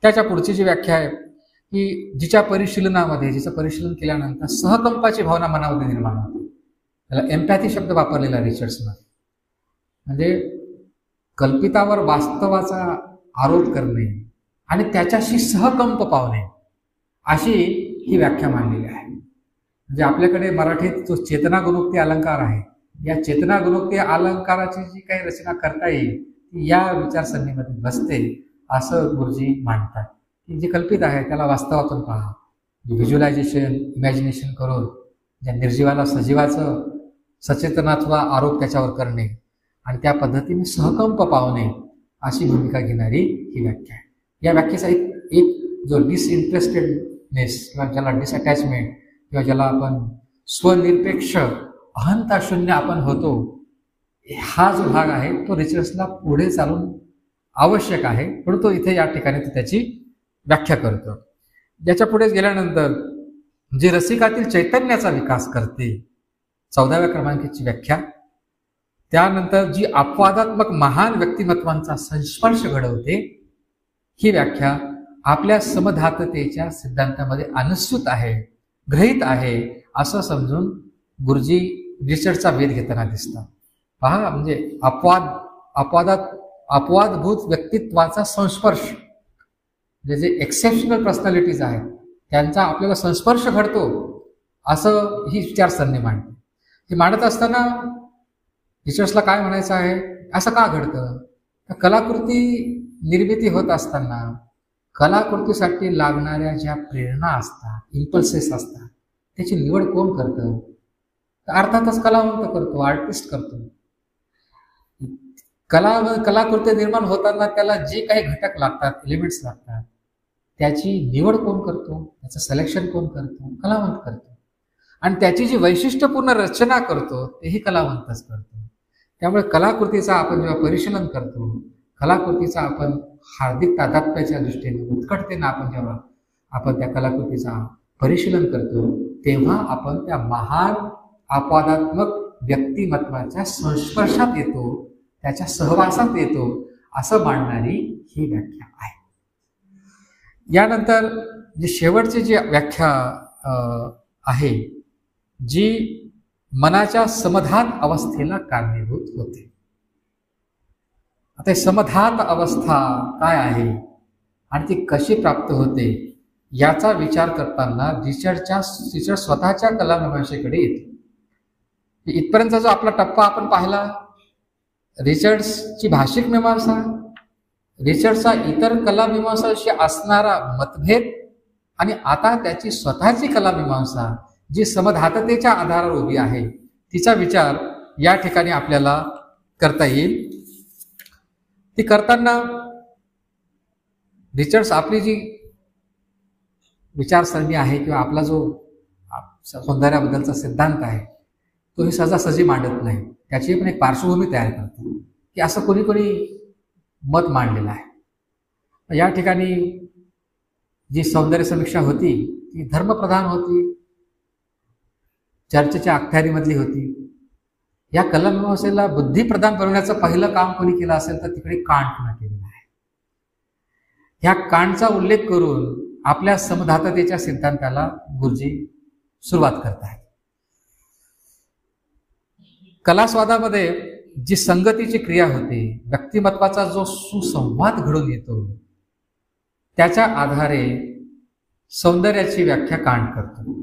त्याच्या पुढची जी व्याख्या आहे की जिच्या परिशीलनामध्ये, जिचं परिशीलन केल्यानंतर सहकंपाची भावना मनामध्ये निर्माण होते. त्याला एम्पॅथी शब्द वापरलेला रिचर्ड्सनं. म्हणजे कल्पितावर वास्तवाचा आरोप करणे आणि त्याच्याशी सहकंप पावणे, अशी ही व्याख्या मांडलेली आहे. म्हणजे आपल्याकडे मराठीत जो चेतना गुणोक्ती अलंकार आहे, या चेतना गुणोक्ती अलंकाराची जी काही रचना करता येईल ती या विचारसरणीमध्ये बसते, असं गुरुजी मांडतात. की जे कल्पित आहे त्याला वास्तवातून पहा, व्हिज्युअलायझेशन, इमॅजिनेशन करून ज्या निर्जीवाला सजीवाचं सचेतनात्वा आरोप त्याच्यावर करणे आणि त्या पद्धतीने सहकंप पावणे, अशी भूमिका घेणारी ही व्याख्या आहे. या व्याख्येचा एक जो डिसइंटरेस्टेडनेस किंवा ज्याला डिसअटॅचमेंट किंवा ज्याला आपण स्वनिरपेक्ष अहंता शून्य आपण होतो, हा जो भाग आहे तो रिचर्ड्सला पुढे चालून आवश्यक आहे, पण तो इथे या ठिकाणी तो त्याची व्याख्या करतो. याच्या पुढे गेल्यानंतर जे रसिकातील चैतन्याचा विकास करते, 14व्या क्रमांकाची व्याख्या. त्यानंतर जी अपवादात्मक महान व्यक्तिमत्वांचा संस्पर्श घडवते, ही व्याख्या आपल्या समधाततेच्या सिद्धांतामध्ये अनुस्यूत आहे, गृहीत आहे असं समजून गुरुजी रिचर्डचा वेध घेताना दिसतात. पहा, म्हणजे अपवादभूत व्यक्तित्वाचा संस्पर्श, म्हणजे जे एक्सेप्शनल पर्सनॅलिटीज आहेत त्यांचा आपल्याला संस्पर्श घडतो असं ही विचारसरणी मांडते. हे मांडत असताना रिचर्ड्सला काय म्हणायचं आहे, असं का घडतं? तर कलाकृती निर्मिती होत असताना कलाकृतीसाठी लागणाऱ्या ज्या प्रेरणा असतात, इम्पल्सेस असतात, त्याची निवड कोण करतं? तर अर्थातच कलावंत करतो, आर्टिस्ट करतो. कलाकृती निर्माण होताना त्याला जे काही घटक लागतात, एलिमेंट्स लागतात, त्याची निवड कोण करतो? त्याचं सिलेक्शन कोण करतो? कलावंत करतो. आणि त्याची जी वैशिष्ट्यपूर्ण रचना करतो तेही कलावंतच करतो. त्यामुळे कलाकृतीचा आपण जेव्हा परिशीलन करतो, कलाकृतीचा आपण हार्दिक तादात्म्याच्या दृष्टीने उत्कटतेनं जेव्हा आपण त्या कलाकृतीचा परिशीलन करतो, तेव्हा आपण त्या महान अपवादात्मक व्यक्तिमत्वाच्या संस्पर्शात येतो, त्याच्या सहवासात येतो असं मांडणारी ही व्याख्या आहे. यानंतर जी शेवटची जी व्याख्या आहे, जी मनाच्या समधात अवस्थेला कारणीभूत होते. आता समधात अवस्था काय आहे आणि ती कशी प्राप्त होते याचा विचार करताना रिचर्ड स्वतःच्या कलामीमांसेकडे येतो. इथपर्यंतचा जो आपला टप्पा आपण पाहिला, रिचर्ड्सची भाषिक मीमांसा, रिचर्डचा इतर कलामीमांसाशी असणारा मतभेद आणि आता त्याची स्वतःची कलामीमांसा जी समधाततेच्या आधारावर उभी आहे, तिचा विचार या ठिकाणी आपल्याला करता येईल. ती करताना रिचर्ड्स आपली जी विचारसरणी आहे किंवा आपला जो सौंदर्याबद्दलचा सिद्धांत आहे तो ही सहजासहजी मांडत नाही. त्याची पण एक पार्श्वभूमी तयार करतो की असं कोणी कोणी मत मांडलेलं आहे. या ठिकाणी जी सौंदर्य समीक्षा होती ती धर्मप्रधान होती, चर्चेच्या अखत्यारीमधली होती. या कलामीमांसेला बुद्धिप्रधान बनवण्याचं पहिलं काम कोणी केलं असेल तर तिकडे कांटनं केलेलं आहे. ह्या कांटचा उल्लेख करून आपल्या समधाततेच्या सिद्धांताला गुरुजी सुरुवात करत आहेत. कलास्वादामध्ये जी संगतीची क्रिया होते, व्यक्तिमत्वाचा जो सुसंवाद घडून येतो, त्याच्या आधारे सौंदर्याची व्याख्या कांट करतो.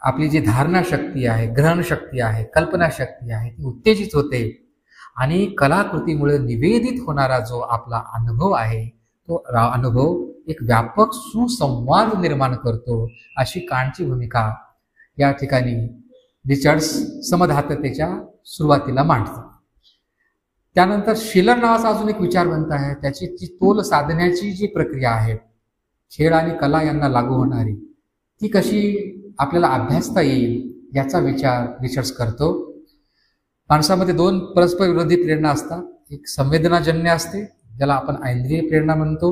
आपली जी धारणा शक्ती आहे, ग्रहण शक्ती आहे, कल्पना शक्ती आहे, ती उत्तेजित होते आणि कलाकृतीमुळे निवेदित होणारा जो आपला अनुभव आहे तो अनुभव एक व्यापक सुसंवाद निर्माण करतो, अशी कांटची भूमिका या ठिकाणी रिचर्ड्स समधाततेच्या सुरुवातीला मांडतात. त्यानंतर शिलर नावाचा अजून एक विचारवंत आहे. त्याची ती तोल साधण्याची जी प्रक्रिया आहे, खेळ आणि कला यांना लागू होणारी, ती कशी आपल्याला अभ्यासता येईल याचा विचार रिचर्ड्स करतो. माणसामध्ये दोन परस्पर विरोधी प्रेरणा असतात. एक संवेदनाजन्य असते, ज्याला आपण ऐंद्रिय प्रेरणा म्हणतो,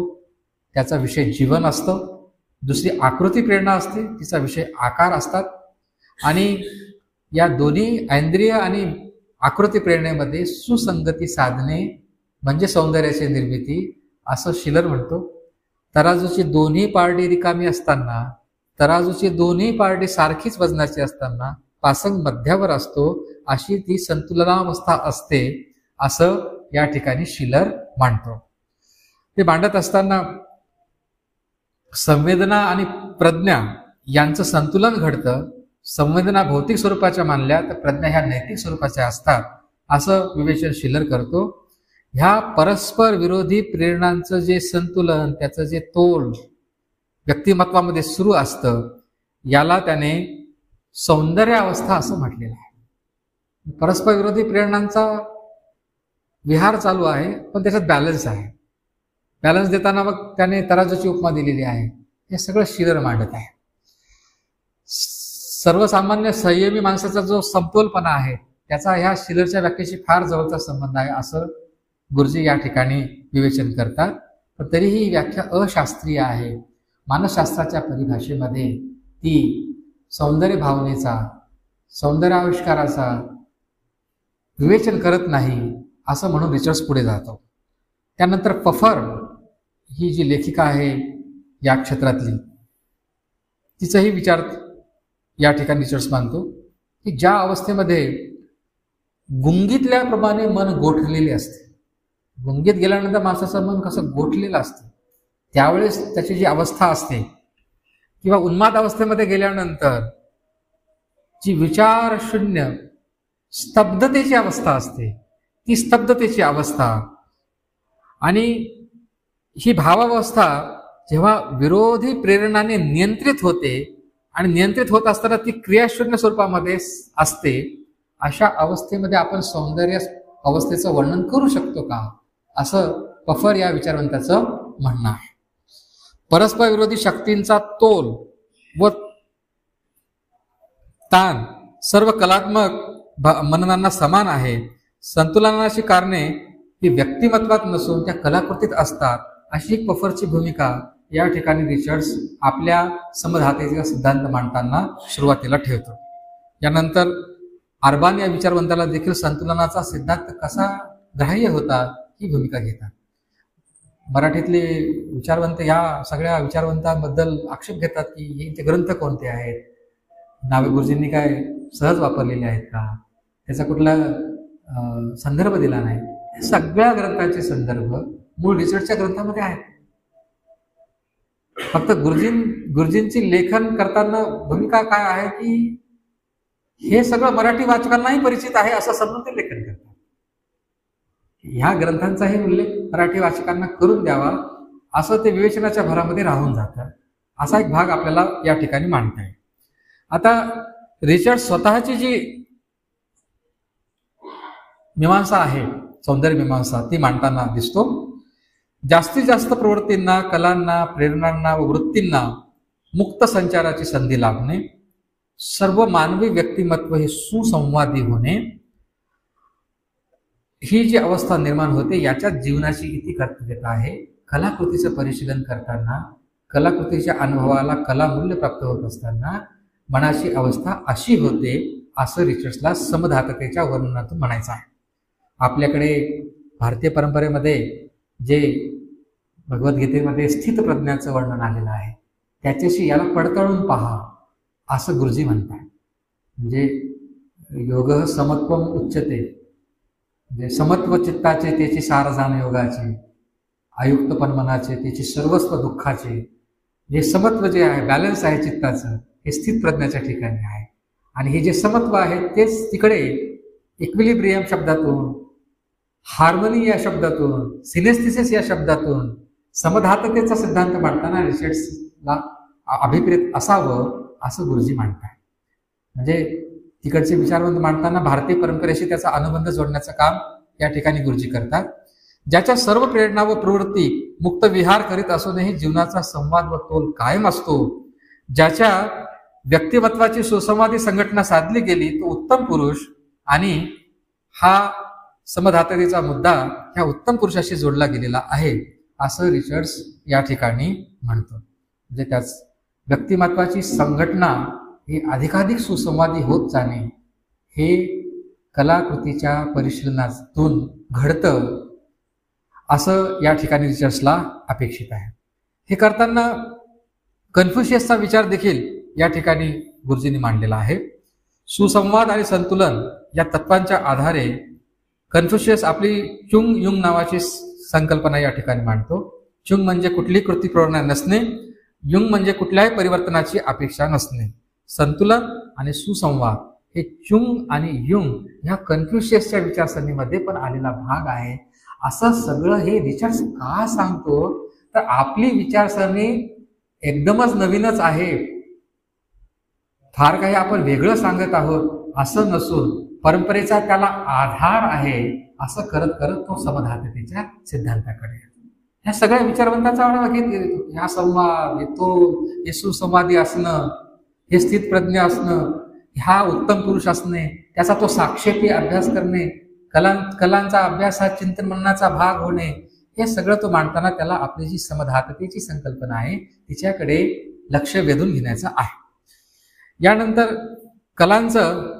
त्याचा विषय जीवन असतं. दुसरी आकृती प्रेरणा असते, तिचा विषय आकार असतात. आणि या दोन्ही ऐंद्रिय आणि आकृती प्रेरणेमध्ये सुसंगती साधणे म्हणजे सौंदर्याची निर्मिती असं शिलर म्हणतो. तराजूची दोन्ही पारडी रिकामी असताना, तराजूची दोन्ही पारडी सारखीच वजनाची असताना पासंग मध्यावर असतो, अशी ती संतुलनावस्था असते असं या ठिकाणी शिलर मांडतो. ते मांडत असताना संवेदना आणि प्रज्ञा यांचं संतुलन घडतं. संवेदना भौतिक स्वरूपाच्या मानल्या तर प्रज्ञा ह्या नैतिक स्वरूपाच्या असतात असं विवेचन शिलर करतो. ह्या परस्पर विरोधी प्रेरणांचं जे संतुलन, त्याचं जे तोल व्यक्तिमत्वामध्ये सुरू असतं, याला त्याने सौंदर्य अवस्था असं म्हटलेलं आहे. परस्पर विरोधी प्रेरणांचा विहार चालू आहे, पण त्याच्यात बॅलन्स आहे. बॅलन्स देताना मग त्याने तराजूची उपमा दिलेली आहे. हे सगळं शिलर मांडत आहे. सर्वसामान्य संयमी माणसाचा जो समतोलपणा आहे त्याचा ह्या शिलरच्या व्याख्येशी फार जवळचा संबंध आहे असं गुरुजी या ठिकाणी विवेचन करतात. पण तरीही ही व्याख्या अशास्त्रीय आहे. मानसशास्त्राच्या परिभाषेमध्ये ती सौंदर्य भावनेचा, सौंदर्य आविष्काराचा विवेचन करत नाही, असं म्हणून रिचर्ड्स पुढे जातो. त्यानंतर पफर ही जी लेखिका आहे या क्षेत्रातली, तिचाही विचार या ठिकाणी रिचर्ड्स मानतो की ज्या अवस्थेमध्ये गुंगीतल्याप्रमाणे मन गोठलेले असते, गुंगीत गेल्यानंतर माणसाचं मन कसं गोठलेलं असतं, त्यावेळेस त्याची जी अवस्था असते, किंवा उन्माद अवस्थेमध्ये गेल्यानंतर जी विचारशून्य स्तब्धतेची अवस्था असते, ती स्तब्धतेची अवस्था आणि ही भावावस्था जेव्हा विरोधी प्रेरणाने नियंत्रित होते आणि नियंत्रित होत असताना ती क्रियाशून्य स्वरूपामध्ये असते, अशा अवस्थेमध्ये आपण सौंदर्य अवस्थेचं वर्णन करू शकतो का, असं पफर या विचारवंताचं म्हणणं आहे. परस्पर विरोधी शक्तींचा तोल व ताण सर्व कलात्मक मननांना समान आहे. संतुलनाची कारणे ही व्यक्तिमत्वात नसून त्या कलाकृतीत असतात, अशी एक पफरची भूमिका या ठिकाणी रिचर्ड्स आपल्या समधातेचा सिद्धांत मांडताना सुरुवातीला ठेवतो. यानंतर अर्बान या विचारवंताला देखील संतुलनाचा सिद्धांत कसा ग्राह्य होता ही भूमिका घेतात. मराठीतले विचारवंत या सगळ्या विचारवंतांबद्दल आक्षेप घेतात की यांचे ग्रंथ कोणते आहेत, नावे गुरुजींनी काय सहज वापरलेले आहेत का, त्याचा कुठला संदर्भ दिला नाही. सगळ्या ग्रंथांचे संदर्भ मूळ रिचर्डच्या ग्रंथामध्ये आहेत. फक्त गुरुजींची लेखन करताना भूमिका काय आहे की हे सगळं मराठी वाचकांनाही परिचित आहे असं समजून ते लेखन करतात. ह्या ग्रंथांचाही उल्लेख मराठी वाचकांना करून द्यावा असं ते विवेचनाच्या भरामध्ये राहून जातं. असा एक भाग आपल्याला या ठिकाणी मांडता येईल. आता रिचर्ड स्वतःची जी मीमांसा आहे, सौंदर्य मीमांसा, ती मांडताना दिसतो. जास्तीत जास्त प्रवृत्तींना, कलांना, प्रेरणांना व वृत्तींना मुक्त संचाराची संधी लाभणे, सर्व मानवी व्यक्तिमत्व हे सुसंवादी होणे, ही जी अवस्था निर्माण होते याच्यात जीवनाची किती कर्तव्यता आहे. कलाकृतीचं परिशीलन करताना, कलाकृतीच्या अनुभवाला कलामूल्य प्राप्त होत असताना मनाची अवस्था अशी होते, असं रिचर्ड्सला समधाततेच्या वर्णनातून म्हणायचं आहे. आपल्याकडे भारतीय परंपरेमध्ये जे भगवद्गीतेमध्ये स्थित प्रज्ञाचं वर्णन आलेलं आहे, त्याच्याशी याला पडताळून पहा असं गुरुजी म्हणतात. म्हणजे योग समत्वम उच्चते, म्हणजे समत्व चित्ताचे त्याची सार जाण योगाचे, आयुक्तपण मनाचे त्याची सर्वस्व दुःखाचे, जे समत्व जे आहे, बॅलन्स आहे चित्ताचं, हे स्थित प्रज्ञाच्या ठिकाणी आहे. आणि हे जे समत्व आहे तेच तिकडे इक्विलिब्रियम शब्दातून, हार्मनी या शब्दातून, सिनेस्थेसिस या शब्दातून समधाततेचा सिद्धांत मांडताना रिचर्ड्सला अभिप्रेत असावं असं गुरुजी मांडतात. म्हणजे तिकडचे विचारवंत मांडताना भारतीय परंपरेशी त्याचा अनुबंध जोडण्याचं काम या ठिकाणी गुरुजी करतात. ज्याच्या सर्व प्रेरणा व प्रवृत्ती मुक्त विहार करीत असूनही जीवनाचा संवाद व तोल कायम असतो, ज्याच्या व्यक्तिमत्वाची सुसंवादी संघटना साधली गेली तो उत्तम पुरुष, आणि हा समधाततेचा मुद्दा ह्या उत्तम पुरुषाशी जोडला गेलेला आहे असं रिचर्ड्स या ठिकाणी म्हणतो. म्हणजे त्याच व्यक्तिमत्वाची संघटना ही अधिकाधिक सुसंवादी होत जाणे हे कलाकृतीच्या परिशीलनातून घडतं असं या ठिकाणी रिचर्ड्सला अपेक्षित आहे. हे करताना कन्फ्युशियसचा विचार देखील या ठिकाणी गुरुजींनी मांडलेला आहे. सुसंवाद आणि संतुलन या तत्वांच्या आधारे कन्फ्युशियस आपली चुंग युंग नावाची संकल्पना या ठिकाणी मांडतो. चुंग म्हणजे कुठलीही कृती प्रेरणा नसणे, युंग म्हणजे कुठल्याही परिवर्तनाची अपेक्षा नसणे. संतुलन आणि सुसंवाद हे चुंग आणि युंग ह्या कन्फ्युशियसच्या विचारसरणीमध्ये पण आलेला भाग आहे. असं सगळं हे रिचर्ड्स का सांगतो तर आपली विचारसरणी एकदमच नवीनच आहे, फार काही आपण वेगळं सांगत आहोत असं नसून परंपरेचा त्याला आधार आहे असं करत करत तो समधाततेच्या सिद्धांताकडे येतो. ह्या सगळ्या विचारवंतांचा आढावा घेत येतो. ह्या संवाद येतो, हे सुसंवादी असणं, हे स्थित प्रज्ञ असणं, ह्या उत्तम पुरुष असणे, त्याचा तो साक्षेपी अभ्यास करणे, कलांचा अभ्यास हा चिंतन मननाचा भाग होणे, हे सगळं तो मांडताना त्याला आपली जी समधाततेची संकल्पना आहे तिच्याकडे लक्ष वेधून घेण्याचं आहे. यानंतर कलांचं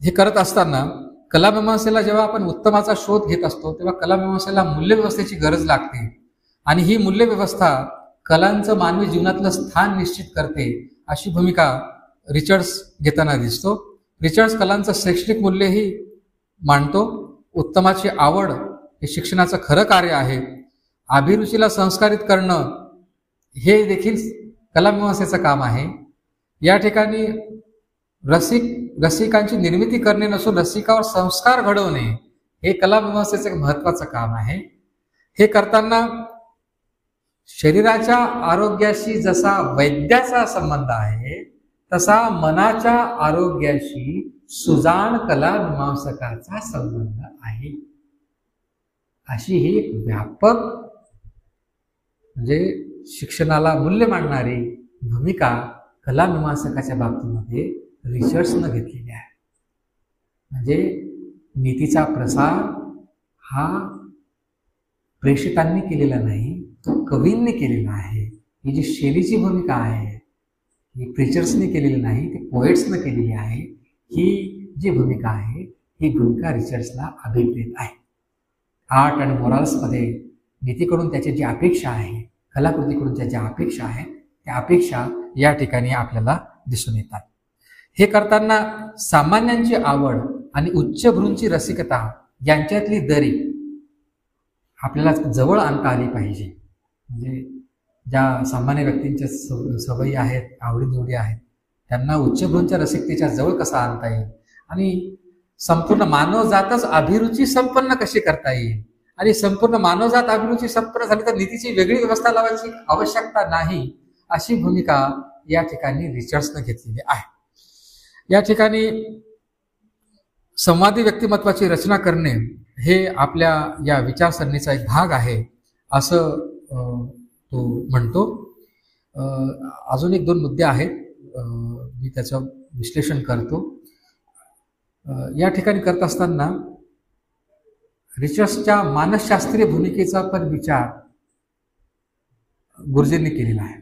हे करत असताना कलामीमांसेला जेव्हा आपण उत्तमाचा शोध घेत असतो तेव्हा कलामीमांसेला मूल्यव्यवस्थेची गरज लागते आणि ही मूल्यव्यवस्था कलांचं मानवी जीवनातलं स्थान निश्चित करते अशी भूमिका रिचर्ड्स घेताना दिसतो. रिचर्ड्स कलांचं शैक्षणिक मूल्यही मांडतो. उत्तमाची आवड हे शिक्षणाचं खरं कार्य आहे. अभिरुचीला संस्कारित करणं हे देखील कलामीमांसेचं काम आहे. या ठिकाणी रसिकांची निर्मिती करणे नसून रसिकावर संस्कार घडवणे हे कलामीमांसेचं एक महत्वाचं काम आहे. हे करताना शरीराच्या आरोग्याशी जसा वैद्याचा संबंध आहे तसा मनाच्या आरोग्याशी सुजाण कलामीमांसकाचा संबंध आहे. अशी ही एक व्यापक म्हणजे शिक्षणाला मूल्य मांडणारी भूमिका कलामीमांसकाच्या बाबतीमध्ये रिचर्ड्सनं घेतलेली आहे. म्हणजे नीतीचा प्रसार हा प्रेषकांनी केलेला नाही, तो कवींनी केलेला आहे. ही जी शैलीची भूमिका आहे ही प्रीचर्सने केलेली नाही, ती पोएट्सने केलेली आहे. ही जी भूमिका आहे ही भूमिका रिचर्ड्सला अभिप्रेत आहे. आर्ट आणि मोरल्समध्ये नीतीकडून त्याची जी अपेक्षा आहे, कलाकृतीकडून ज्या अपेक्षा आहे त्या अपेक्षा या ठिकाणी आपल्याला दिसून येतात. हे करताना सामान्यांची आवड आणि उच्चभ्रूंची रसिकता यांच्यातली दरी आपल्याला जवळ आणता आली पाहिजे. म्हणजे ज्या सामान्य व्यक्तींच्या सवयी आहेत, आवडीनिवडी आहेत, त्यांना उच्चभ्रूंच्या रसिकतेच्या जवळ कसा आणता येईल आणि संपूर्ण मानवजातच अभिरुची संपन्न कशी करता येईल आणि संपूर्ण मानवजात अभिरुची संपन्न झाली तर नीतीची वेगळी व्यवस्था लावायची आवश्यकता नाही, अशी भूमिका या ठिकाणी रिचर्ड्सने घेतलेली आहे. या ठिकाणी संवादी व्यक्तिमत्वाची रचना करणे हे आपल्या या विचारसरणीचा एक भाग आहे असं तो म्हणतो. अजून एक दोन मुद्दे आहेत, मी त्याचं विश्लेषण करतो. या ठिकाणी करत असताना रिचर्ड्सच्या मानसशास्त्रीय भूमिकेचा पण विचार गुरुजींनी केलेला आहे.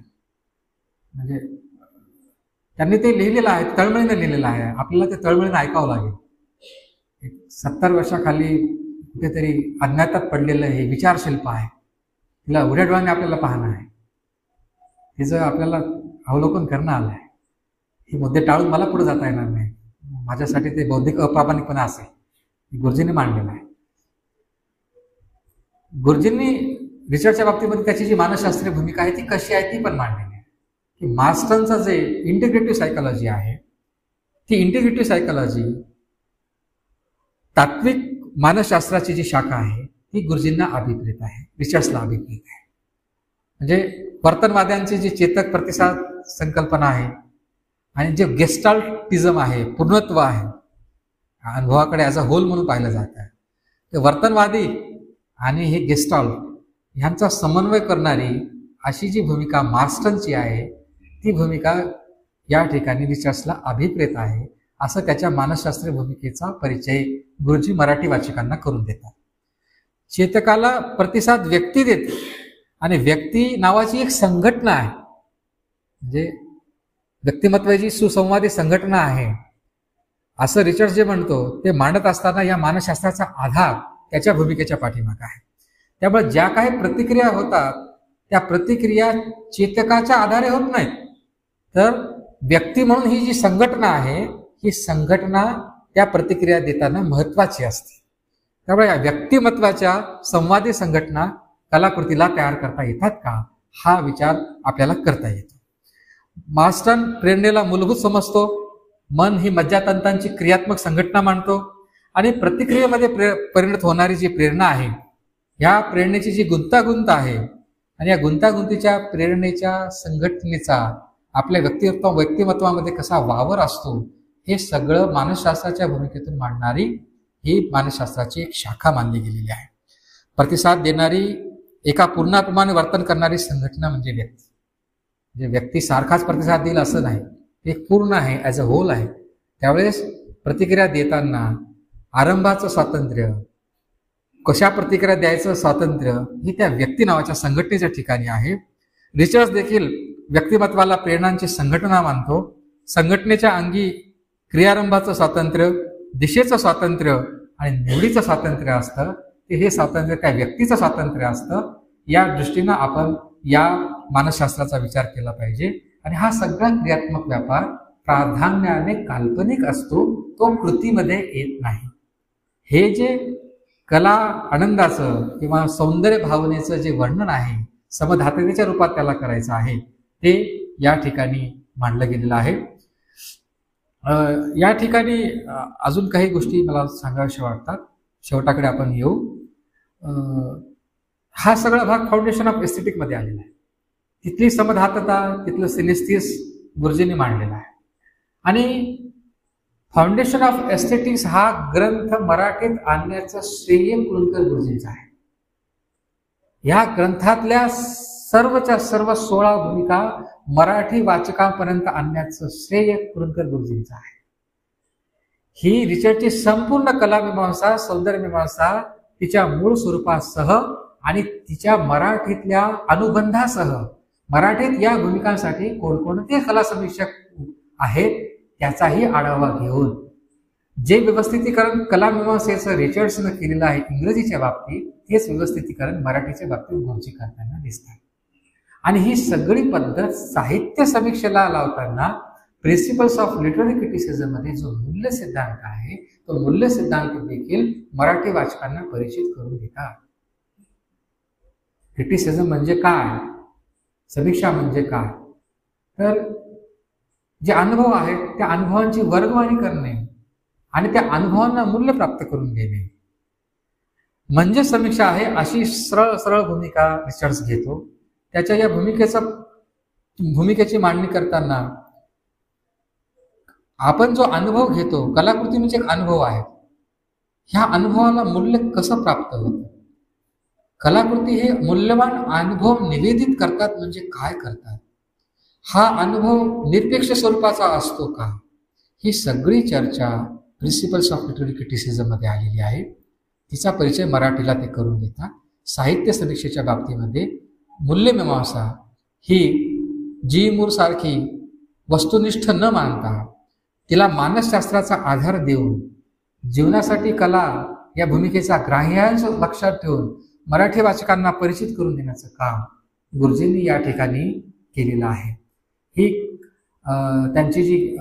म्हणजे त्यांनी ते लिहिलेलं आहे, तळमळीनं लिहिलेलं आहे. आपल्याला ते तळमळीनं ऐकावं लागेल. 70 वर्षाखाली कुठेतरी अज्ञातात पडलेलं हे विचारशिल्प आहे, तिला उघड्या डोळ्याने आपल्याला पाहणं आहे, तिचं आपल्याला अवलोकन करणं आलं आहे. हे मुद्दे टाळून मला पुढे जाता येणार नाही. माझ्यासाठी ते बौद्धिक अप्रामाणिकपणा असेल. गुरुजींनी मांडलेलं आहे. गुरुजींनी रिचर्डच्या बाबतीमध्ये त्याची जी मानसशास्त्रीय भूमिका आहे ती कशी आहे ती पण मांडलेली आहे. की मार्स्टनचं जे इंटिग्रेटिव्ह सायकोलॉजी आहे ती इंटिग्रेटिव्ह सायकोलॉजी तात्विक मानसशास्त्राची जी शाखा आहे ती गुरुजींना अभिप्रेत आहे, रिचर्ड्सला अभिप्रेत आहे. म्हणजे वर्तनवाद्यांची जी चेतक प्रतिसाद संकल्पना आहे आणि जे गेस्टाल्टिझम आहे, पूर्णत्व आहे, अनुभवाकडे ॲज अ होल म्हणून पाहिलं जात आहे, ते वर्तनवादी आणि हे गेस्टाल्ट ह्यांचा समन्वय करणारी अशी जी भूमिका मार्स्टनची आहे ती भूमिका या ठिकाणी रिचर्ड्सला अभिप्रेत आहे असं त्याच्या मानसशास्त्रीय भूमिकेचा परिचय गुरुजी मराठी वाचकांना करून देतात. चेतकाला प्रतिसाद व्यक्ती देते आणि व्यक्ती नावाची एक संघटना आहे. म्हणजे व्यक्तिमत्वाची सुसंवादी संघटना आहे असं रिचर्ड्स जे म्हणतो ते मांडत असताना या मानसशास्त्राचा आधार त्याच्या भूमिकेच्या पाठीमागे आहे. त्यामुळे ज्या काही प्रतिक्रिया होतात त्या प्रतिक्रिया चेतकाच्या आधारे होत नाहीत, तर व्यक्ती म्हणून ही जी संघटना आहे ही संघटना त्या प्रतिक्रिया देताना महत्वाची असते. त्यामुळे या व्यक्तिमत्वाच्या संवादी संघटना कलाकृतीला तयार करता येतात का हा विचार आपल्याला करता येतो. मार्स्टन प्रेरणेला मूलभूत समजतो. मन ही मज्जातंतांची क्रियात्मक संघटना मानतो आणि प्रतिक्रियेमध्ये परिणत होणारी जी प्रेरणा आहे ह्या प्रेरणेची जी गुंतागुंत आहे आणि या गुंतागुंतीच्या प्रेरणेच्या संघटनेचा आपल्या व्यक्तिमत्वामध्ये कसा वावर असतो हे सगळं मानसशास्त्राच्या भूमिकेतून मांडणारी ही मानसशास्त्राची एक शाखा मानली गेलेली आहे. प्रतिसाद देणारी एका पूर्णाप्रमाणे वर्तन करणारी संघटना म्हणजे व्यक्ती. म्हणजे व्यक्ती सारखाच प्रतिसाद देईल असं नाही, एक पूर्ण आहे, ॲज अ होल आहे. त्यावेळेस प्रतिक्रिया देताना आरंभाचं स्वातंत्र्य, कशा प्रतिक्रिया द्यायचं स्वातंत्र्य हे त्या व्यक्ती नावाच्या संघटनेच्या ठिकाणी आहे. रिचर्ड्स देखील व्यक्तिमत्वाला प्रेरणांची संघटना मानतो. संघटनेच्या अंगी क्रियारंभाचं स्वातंत्र्य, दिशेचं स्वातंत्र्य आणि निवडीचं स्वातंत्र्य असतं. हे स्वातंत्र्य काय व्यक्तीचं स्वातंत्र्य असतं. या दृष्टीनं आपण या मानसशास्त्राचा विचार केला पाहिजे. आणि हा सगळा क्रियात्मक व्यापार प्राधान्याने काल्पनिक असतो, तो कृतीमध्ये येत नाही. हे जे कला आनंदाचं किंवा सौंदर्य भावनेचं जे वर्णन आहे, समधाततेच्या रूपात त्याला करायचं आहे, ते या ठिकाणी मांडलं गेलेलं आहे. या ठिकाणी अजून काही गोष्टी मला सांगाव्याशा वाटतात. शेवटाकडे आपण येऊ. हा सगळा भाग फाउंडेशन ऑफ एस्थेटिक मध्ये आलेला आहे. तिथली समधातता, तिथलं सिनेस्थीस गुरुजींनी मांडलेला आहे. आणि फाउंडेशन ऑफ एस्थेटिक्स हा ग्रंथ मराठीत आणण्याचं श्रेय कुळकर गुरुजींचं आहे. ह्या ग्रंथातल्या सर्वच्या सर्व 16 भूमिका मराठी वाचकांपर्यंत आणण्याचं श्रेय कुळकर गुरुजींचं आहे. ही रिचर्डची संपूर्ण कलामीमांसा, सौंदर्यमीमांसा तिच्या मूळ स्वरूपासह आणि तिच्या मराठीतल्या अनुबंधासह, मराठीत या भूमिकांसाठी कोणकोणते कला समीक्षक आहेत त्याचाही आढावा घेऊन जे व्यवस्थितीकरण कलामीमांसेचं रिचर्ड्सनं केलेलं आहे इंग्रजीच्या बाबतीत, तेच व्यवस्थितीकरण मराठीच्या बाबतीत गुरुजी करताना दिसतात. आणि ही सगळी पद्धत साहित्य समीक्षेला लावताना प्रिन्सिपल्स ऑफ लिटररी क्रिटिसिझम मध्ये जो मूल्य सिद्धांत आहे, तो मूल्य सिद्धांत देखील मराठी वाचकांना परिचित करून देतात. क्रिटिसिझम म्हणजे काय, समीक्षा म्हणजे काय, तर जे अनुभव आहेत त्या अनुभवांची वर्गवारी करणे आणि त्या अनुभवांना मूल्य प्राप्त करून घेणे म्हणजे समीक्षा आहे. अशी सरळ सरळ भूमिका रिचर्ड्स घेतो. त्याच्या या भूमिकेची मांडणी करताना आपण जो अनुभव घेतो, कलाकृती म्हणजे एक अनुभव आहे, ह्या अनुभवाला मूल्य कसं प्राप्त होतं, कलाकृती हे मूल्यवान अनुभव निवेदित करतात म्हणजे काय करतात, हा अनुभव निरपेक्ष स्वरूपाचा असतो का, ही सगळी चर्चा प्रिन्सिपल्स ऑफ लिटररी क्रिटिसिझम मध्ये आलेली आहे. तिचा परिचय मराठीला ते करून देतात. साहित्य समीक्षेच्या बाबतीमध्ये मूल्यमीमांसा ही जी मूर सारखी वस्तुनिष्ठ न मानता तिला मानसशास्त्राचा आधार देऊन जीवनासाठी कला या भूमिकेचा ग्राह्यांश लक्षात ठेवून मराठी वाचकांना परिचित करून देण्याचं काम गुरुजींनी या ठिकाणी केलेलं आहे. ही त्यांची जी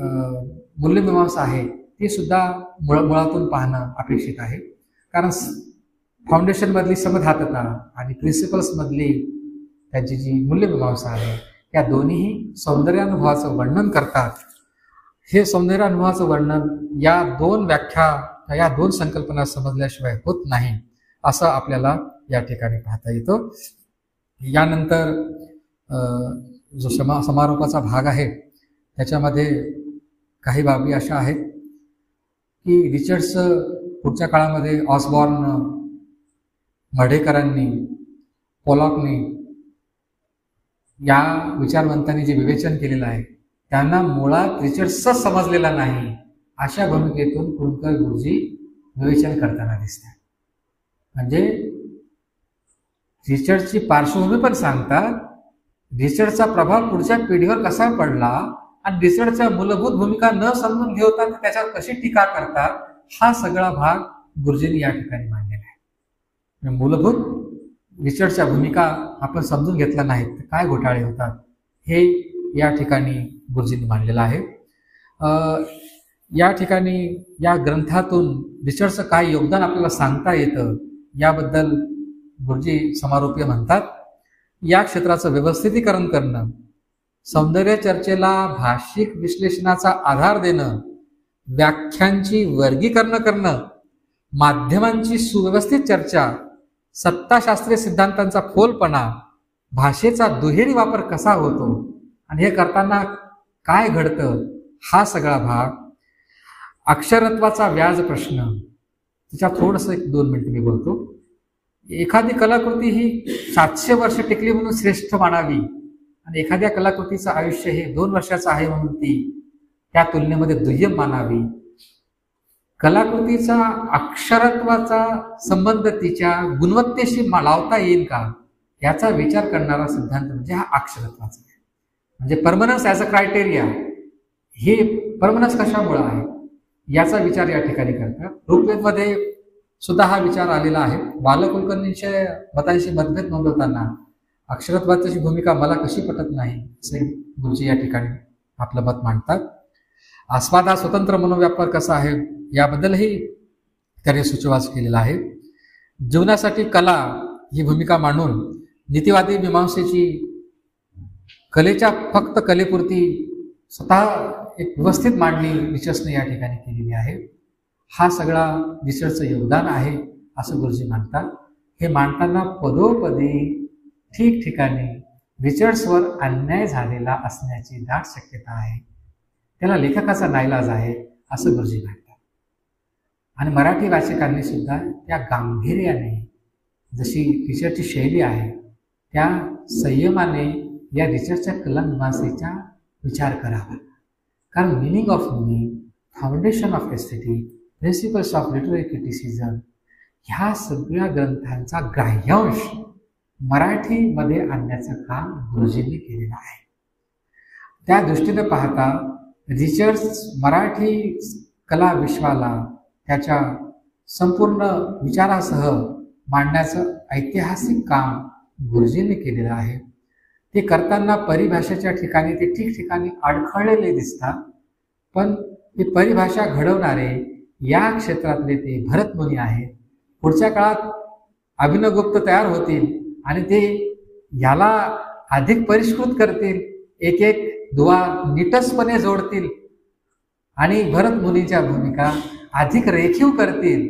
मूल्यमीमांसा आहे ती सुद्धा मुळातून पाहणं अपेक्षित आहे. कारण फाउंडेशन मधली समधातता आणि प्रिन्सिपल्स मधली त्यांची जी मूल्यमीमांसा आहे, या दोन्हीही सौंदर्यानुभवाचं वर्णन करतात. हे सौंदर्यानुभवाचं वर्णन या दोन व्याख्या, या दोन संकल्पना समजल्याशिवाय होत नाही, असं आपल्याला या ठिकाणी पाहता येतं. यानंतर जो समारोपाचा भाग आहे त्याच्यामध्ये काही बाबी अशा आहेत की रिचर्ड्स पुढच्या काळामध्ये ऑसबॉर्न, मढेकरांनी, पोलॉकनी या विचारवंतांनी जे विवेचन केलेलं आहे त्यांना मुळात रिचर्ड्सच समजलेला नाही, अशा भूमिकेतून कुळकर गुरुजी विवेचन करताना दिसतात. म्हणजे रिचर्डची पार्श्वभूमी पण सांगतात, रिचर्डचा प्रभाव पुढच्या पिढीवर कसा पडला आणि रिचर्डच्या मूलभूत भूमिका न समजून घेता त्याच्यावर कशी टीका करतात, हा सगळा भाग गुरुजींनी या ठिकाणी मांडलेला आहे. मूलभूत रिचर्डच्या भूमिका आपण समजून घेतल्या नाहीत तर काय घोटाळे होतात, हे या ठिकाणी गुरुजींनी मांडलेलं आहे. या ठिकाणी या ग्रंथातून रिचर्डचं काय योगदान आपल्याला सांगता येतं याबद्दल गुरुजी समारोपीय म्हणतात, या क्षेत्राचं व्यवस्थितीकरण करणं, सौंदर्य चर्चेला भाषिक विश्लेषणाचा आधार देणं, व्याख्यांची वर्गीकरण करणं, माध्यमांची सुव्यवस्थित चर्चा, सत्ताशास्त्रीय सिद्धांतांचा फोलपणा, भाषेचा दुहेरी वापर कसा होतो आणि हे करताना काय घडतं, हा सगळा भाग. अक्षरत्वाचा व्याज प्रश्न, त्याच्यात थोडंसं 1-2 मिनिटं मी बोलतो. एखादी कलाकृती ही 700 वर्ष टिकली म्हणून श्रेष्ठ मानावी आणि एखाद्या कलाकृतीचं आयुष्य हे 2 वर्षाचं आहे म्हणून ती त्या तुलनेमध्ये दुय्यम मानावी. कलाकृतीचा अक्षरत्वाचा संबंध तिच्या गुणवत्तेशी लावता येईल का, याचा विचार करणारा सिद्धांत म्हणजे हा अक्षरत्वाचा आहे. म्हणजे परमनन्स ॲज अ क्रायटेरिया, हे परमनन्स कशामुळे आहे याचा विचार या ठिकाणी करतात। ऋग्वेदमध्ये सुद्धा हा विचार आलेला आहे। बालकुलकर्णींच्या मतांशी मतभेद नोंदवताना अक्षरत्वाची भूमिका मला कशी पटत नाही असे गुरुजी या ठिकाणी आपलं मत मांडतात। आस्वाद हा स्वतंत्र मनोव्यापार कसा आहे याबद्दलही त्यांनी सुचवास केलेला आहे। जीवनासाठी कला ही भूमिका मांडून नीतिवादी मीमांसेची कलेच्या फक्त कलेपुरती स्वतः एक व्यवस्थित मांडणी रिचर्सने या ठिकाणी केलेली आहे। हा सगळा रिचर्सचं योगदान आहे असं गुरुजी मानतात। हे मांडताना पदोपदी ठिकठिकाणी रिचर्ड्सवर अन्याय झालेला असण्याची दाट शक्यता आहे, त्याला लेखकाचा नाईलाज आहे असं गुरुजी मानतात। आणि मराठी वाचकांनी सुद्धा त्या गांभीर्याने, जशी रिचर्डची शैली आहे त्या संयमाने या रिचर्डच्या कलामीमांसेचा विचार करावा। कारण meaning of meaning, foundation of aesthetic, principles of literary criticism ह्या सगळ्या ग्रंथांचा ग्राह्यांश मराठीमध्ये आणण्याचं काम गुरुजींनी केलेलं आहे। त्या दृष्टीने पाहता रिचर्ड्स मराठी कला विश्वाला त्याच्या संपूर्ण विचारासह मांडण्याचं ऐतिहासिक काम गुरुजींनी केलेलं आहे। ते करताना परिभाषेच्या ठिकाणी ते ठिकठिकाणी अडखळलेले दिसतात, पण ती परिभाषा घडवणारे या क्षेत्रातले ते भरतमुनी आहेत। पुढच्या काळात अभिनवगुप्त तयार होतील आणि ते याला अधिक परिष्कृत करतील, एक एक दुवा नीटसपणे जोडतील आणि भरतमुनीच्या भूमिका अधिक रेखीव करतील।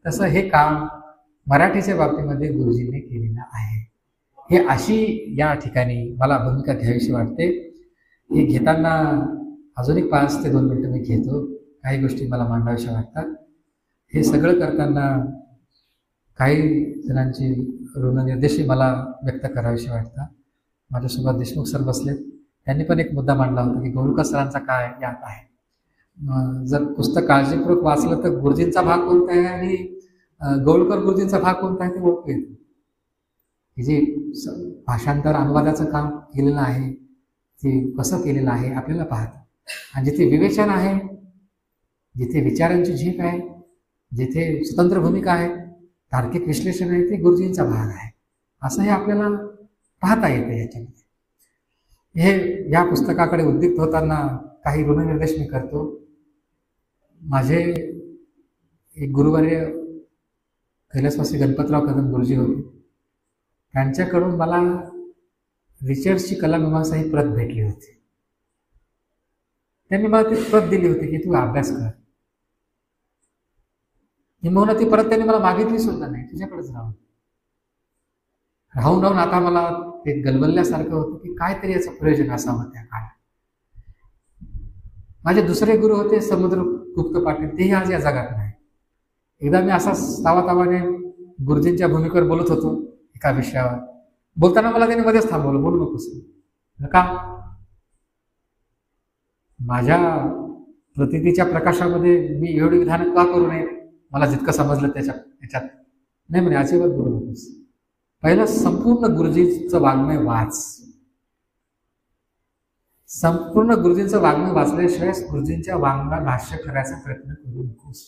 तसं हे काम मराठीच्या बाबतीमध्ये गुरुजींनी केलेलं आहे। हे अशी या ठिकाणी मला भूमिका घ्यावीशी वाटते। हे घेताना अजून एक 5 ते 2 मिनिटं मी घेतो, काही गोष्टी मला मांडाव्याशा वाटतात। हे सगळं करताना काही जणांची ऋणनिर्देशही मला व्यक्त करावीशी वाटतात। माझ्यासोबत देशमुख सर बसलेत, त्यांनी पण एक मुद्दा मांडला होता की गोळकर सरांचा काय यात आहे। जर पुस्तक काळजीपूर्वक वाचलं तर गुरुजींचा भाग कोणता आहे आणि गौळकर गुरुजींचा भाग कोणता आहे ते ओळखू येतं। की जे भाषांतर अनुवादाचं काम केलेलं आहे ते कसं केलेलं आहे आपल्याला पाहतं, आणि जिथे विवेचन आहे, जिथे विचारांची झेप आहे, जिथे स्वतंत्र भूमिका आहे, तार्किक विश्लेषण आहे, ते गुरुजींचा भाग आहे असं हे आपल्याला पाहता येतं। याच्यामध्ये हे या पुस्तकाकडे उद्युक्त होताना काही ऋणनिर्देश मी करतो। माझे एक गुरुवर्य कैलासवासी गणपतराव कदम गुरुजी होते, त्यांच्याकडून मला रिचर्डची कलामीमांसा ही प्रत भेटली होती। त्यांनी मला ती प्रत दिली होती की तू अभ्यास कर, किंबहुना ती परत त्यांनी मला मागितली सुद्धा नाही, तुझ्याकडेच राहून राहून आता मला ते गलबलल्यासारखं होतं की काहीतरी याचं प्रयोजन असावं त्या काळात। माझे दुसरे गुरु होते समुद्रगुप्त पाटील, तेही आज या जगात नाही। एकदा मी असा तावातावाने गुरुजींच्या भूमिकेवर बोलत होतो एका विषयावर, बोलताना मला त्यांनी मध्येच थांबवलं, बोलू नकोस का? माझ्या प्रतीतीच्या प्रकाशामध्ये मी एवढी विधानं का करू नये, मला जितकं समजलं त्याच्यात नाही म्हणे, अजिबात बोलू नकोस, पहिलं संपूर्ण गुरुजींचं वाङ्मय वाच, संपूर्ण गुरुजींचं वाङ्मय वाचल्याशिवाय गुरुजींच्या वाङ्मयावर भाष्य करायचा प्रयत्न करू नकोस।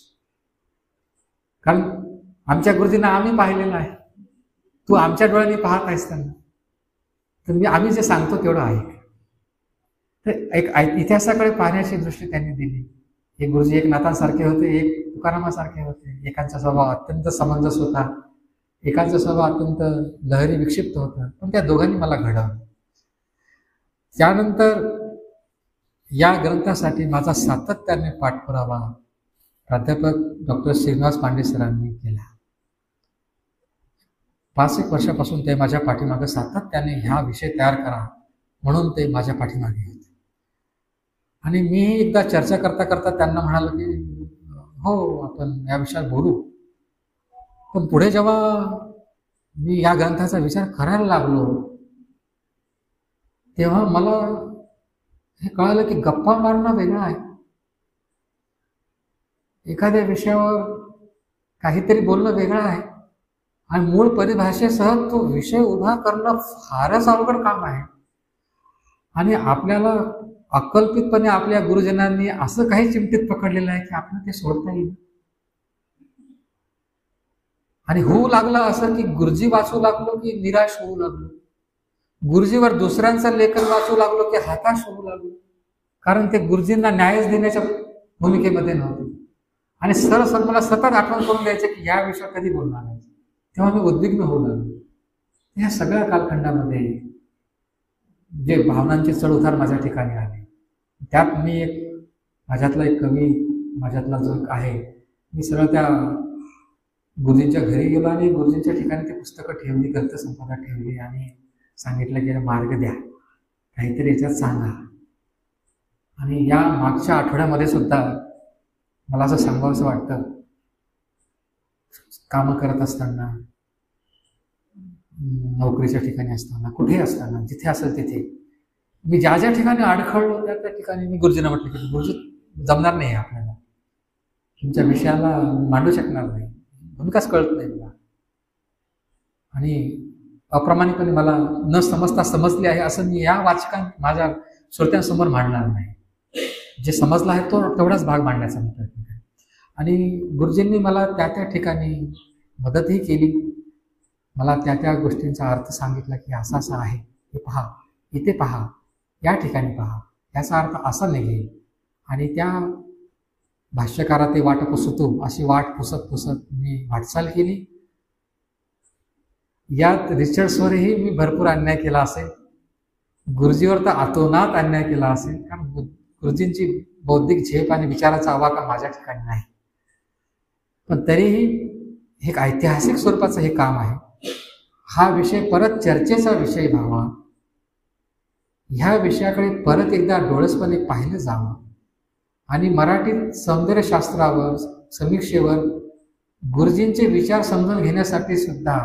कारण आमच्या गुरुजींना आम्ही पाहिलेलं आहे, तू आमच्या डोळ्यांनी पाहत आहेस त्यांना, तर आम्ही जे सांगतो तेवढं आहे। तर एक इतिहासाकडे पाहण्याची दृष्टी त्यांनी दिली। एक गुरुजी एकनाथांसारखे होते, एक तुकारामासारखे होते। एकांचा स्वभाव अत्यंत समंजस होता, एकांचा स्वभाव अत्यंत लहरी विक्षिप्त होता, पण त्या दोघांनी मला घडवलं। त्यानंतर या ग्रंथासाठी माझा सातत्याने पाठपुरावा प्राध्यापक डॉक्टर श्रीनिवास पांडे सरांनी केला। 5-1 वर्षापासून ते माझ्या पाठीमागे सातत्याने ह्या विषय तयार करा म्हणून ते माझ्या पाठीमागे होते। आणि मी एकदा चर्चा करता करता त्यांना म्हणालो की हो आपण या विषयावर बोलू, पण पुढे जेव्हा मी या ग्रंथाचा विचार करायला लागलो तेव्हा मला हे कळालं की गप्पा मारणं वेगळं आहे, एखाद्या विषयावर काहीतरी बोलणं वेगळं आहे, आणि मूळ परिभाषेसह तो विषय उभा करणं फारच अवघड काम आहे। आणि आपल्याला अकल्पितपणे आपल्या गुरुजनांनी असं काही चिमटीत पकडलेलं आहे की आपल्याला ते सोडता येईल. आणि होऊ लागलं असं की गुरुजी वाचू लागलो की निराश होऊ लागलो, गुरुजीवर दुसऱ्यांचं लेखन वाचू लागलो की हताश होऊ लागलो, कारण ते गुरुजींना न्यायच देण्याच्या भूमिकेमध्ये नव्हते. आणि सरळ मला सतत आठवण करून द्यायचे की या विषयावर कधी बोलणार आहे. तेव्हा मी उद्विग्न होऊ लागलो. या सगळ्या कालखंडामध्ये जे भावनांचे चढउतार माझ्या ठिकाणी आले, त्यात मी माझ्यातला एक कवी, माझ्यातला जो आहे, मी सरळ त्या गुरुजींच्या घरी गेलो आणि गुरुजींच्या ठिकाणी ती पुस्तकं ठेवली, ग्रंथसंपदा ठेवली आणि सांगितलं की मार्ग द्या, काहीतरी याच्यात सांगा. आणि या मागच्या आठवड्यामध्ये सुद्धा मला असं सांगावंसं वाटतं, कामं करत असताना, नोकरीच्या ठिकाणी असताना, कुठेही असताना, जिथे असेल तिथे मी ज्या ज्या ठिकाणी अडखळलो त्या ठिकाणी मी गुरुजींना म्हटलं की गुरुजी जमणार नाही आपल्याला, तुमच्या विषयाला मांडू शकणार नाही, भूमिकाच कळत नाही मला, आणि अप्रामाणिकपणे मला न समजता समजली आहे असं मी या वाचकां माझ्या श्रोत्यांसमोर मांडणार नाही. जे समजलं आहे तो तेवढाच भाग मांडण्याचा मी प्रयत्न करेन. आणि गुरुजींनी मला त्या त्या ठिकाणी मदतही केली, मला त्या त्या गोष्टींचा अर्थ सांगितला की असा असा आहे, हे पहा, इथे पहा, या ठिकाणी पहा, याचा अर्थ असा निघेल. आणि त्या भाष्यकारा ते वाट पुसतो अशी वाट पुसत पुसत मी वाटचाल केली. यात रिचर्ड्सवरही मी भरपूर अन्याय केला असेल, गुरुजीवर तर अतोनात अन्याय केला असेल, कारण गुरुजींची बौद्धिक झेप आणि विचाराचा आवाका माझ्या ठिकाणी नाही. पण तरीही एक ऐतिहासिक स्वरूपाचं हे काम आहे. हा विषय परत चर्चेचा विषय व्हावा, ह्या विषयाकडे परत एकदा डोळसपणे पाहिलं जावं. आणि मराठीत सौंदर्यशास्त्रावर, समीक्षेवर गुरुजींचे विचार समजून घेण्यासाठी सुद्धा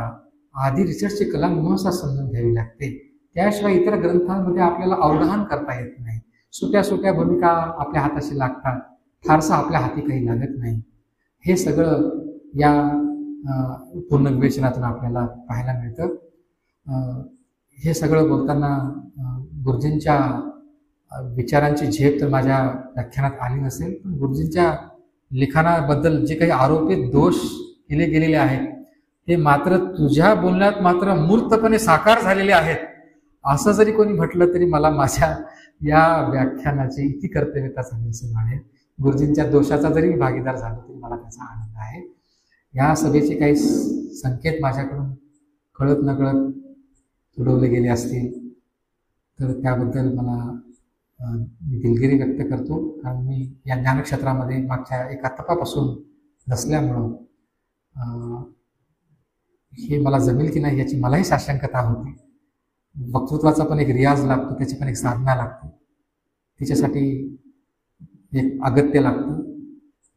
आधी रिसर्चची कला महत्त्वात समजून घ्यावी लागते. त्याशिवाय इतर ग्रंथांमध्ये आपल्याला अवधान करता येत नाही. सुट्या सुट्या भूमिका आपल्या हाताशी लागतात, फारसं आपल्या हाती काही लागत नाही. हे सगळं या पुनर्विवेचनातून आपल्याला पाहायला मिळतं. हे सगळं बोलताना गुरुजींच्या विचारांची झेप तर माझ्या व्याख्यानात आली नसेल, पण गुरुजींच्या लिखाणाबद्दल जे काही आरोपित दोष केले गेलेले आहेत ते मात्र तुझ्या बोलण्यात मात्र मूर्तपणे साकार झालेले आहेत असं जरी कोणी म्हटलं तरी मला माझ्या या व्याख्यानाची इति कर्तव्यता झाली असं म्हणेल. गुरुजींच्या दोषाचा जरी भागीदार झालो तरी मला त्याचा आनंद आहे. या सभेचे काही संकेत माझ्याकडून कळत नकळत तुडवले गेले असतील तर त्याबद्दल मला मी दिलगिरी व्यक्त करतो, कारण मी या ज्ञानक्षेत्रामध्ये मागच्या एका तपापासून नसल्यामुळं हे मला जमेल की नाही याची मलाही साशंकता होती. वक्तृत्वाचा पण एक रियाज लागतो, त्याची पण एक साधना लागते, तिच्यासाठी एक अगत्य लागतं,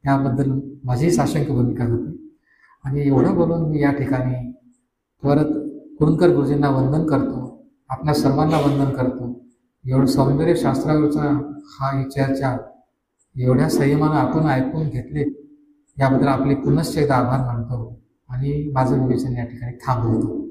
त्याबद्दल माझीही साशंक भूमिका होती. आणि एवढं बोलून मी या ठिकाणी परत कुणकर गुरुजींना वंदन करतो, आपल्या सर्वांना वंदन करतो. एवढं सौंदर्यशास्त्रावरचा हा ही चर्चा एवढ्या संयमानं आपण ऐकून घेतले याबद्दल आपले पुनश्च एकदा आभार मानतो आणि माझं विवेचन या ठिकाणी थांबवतो.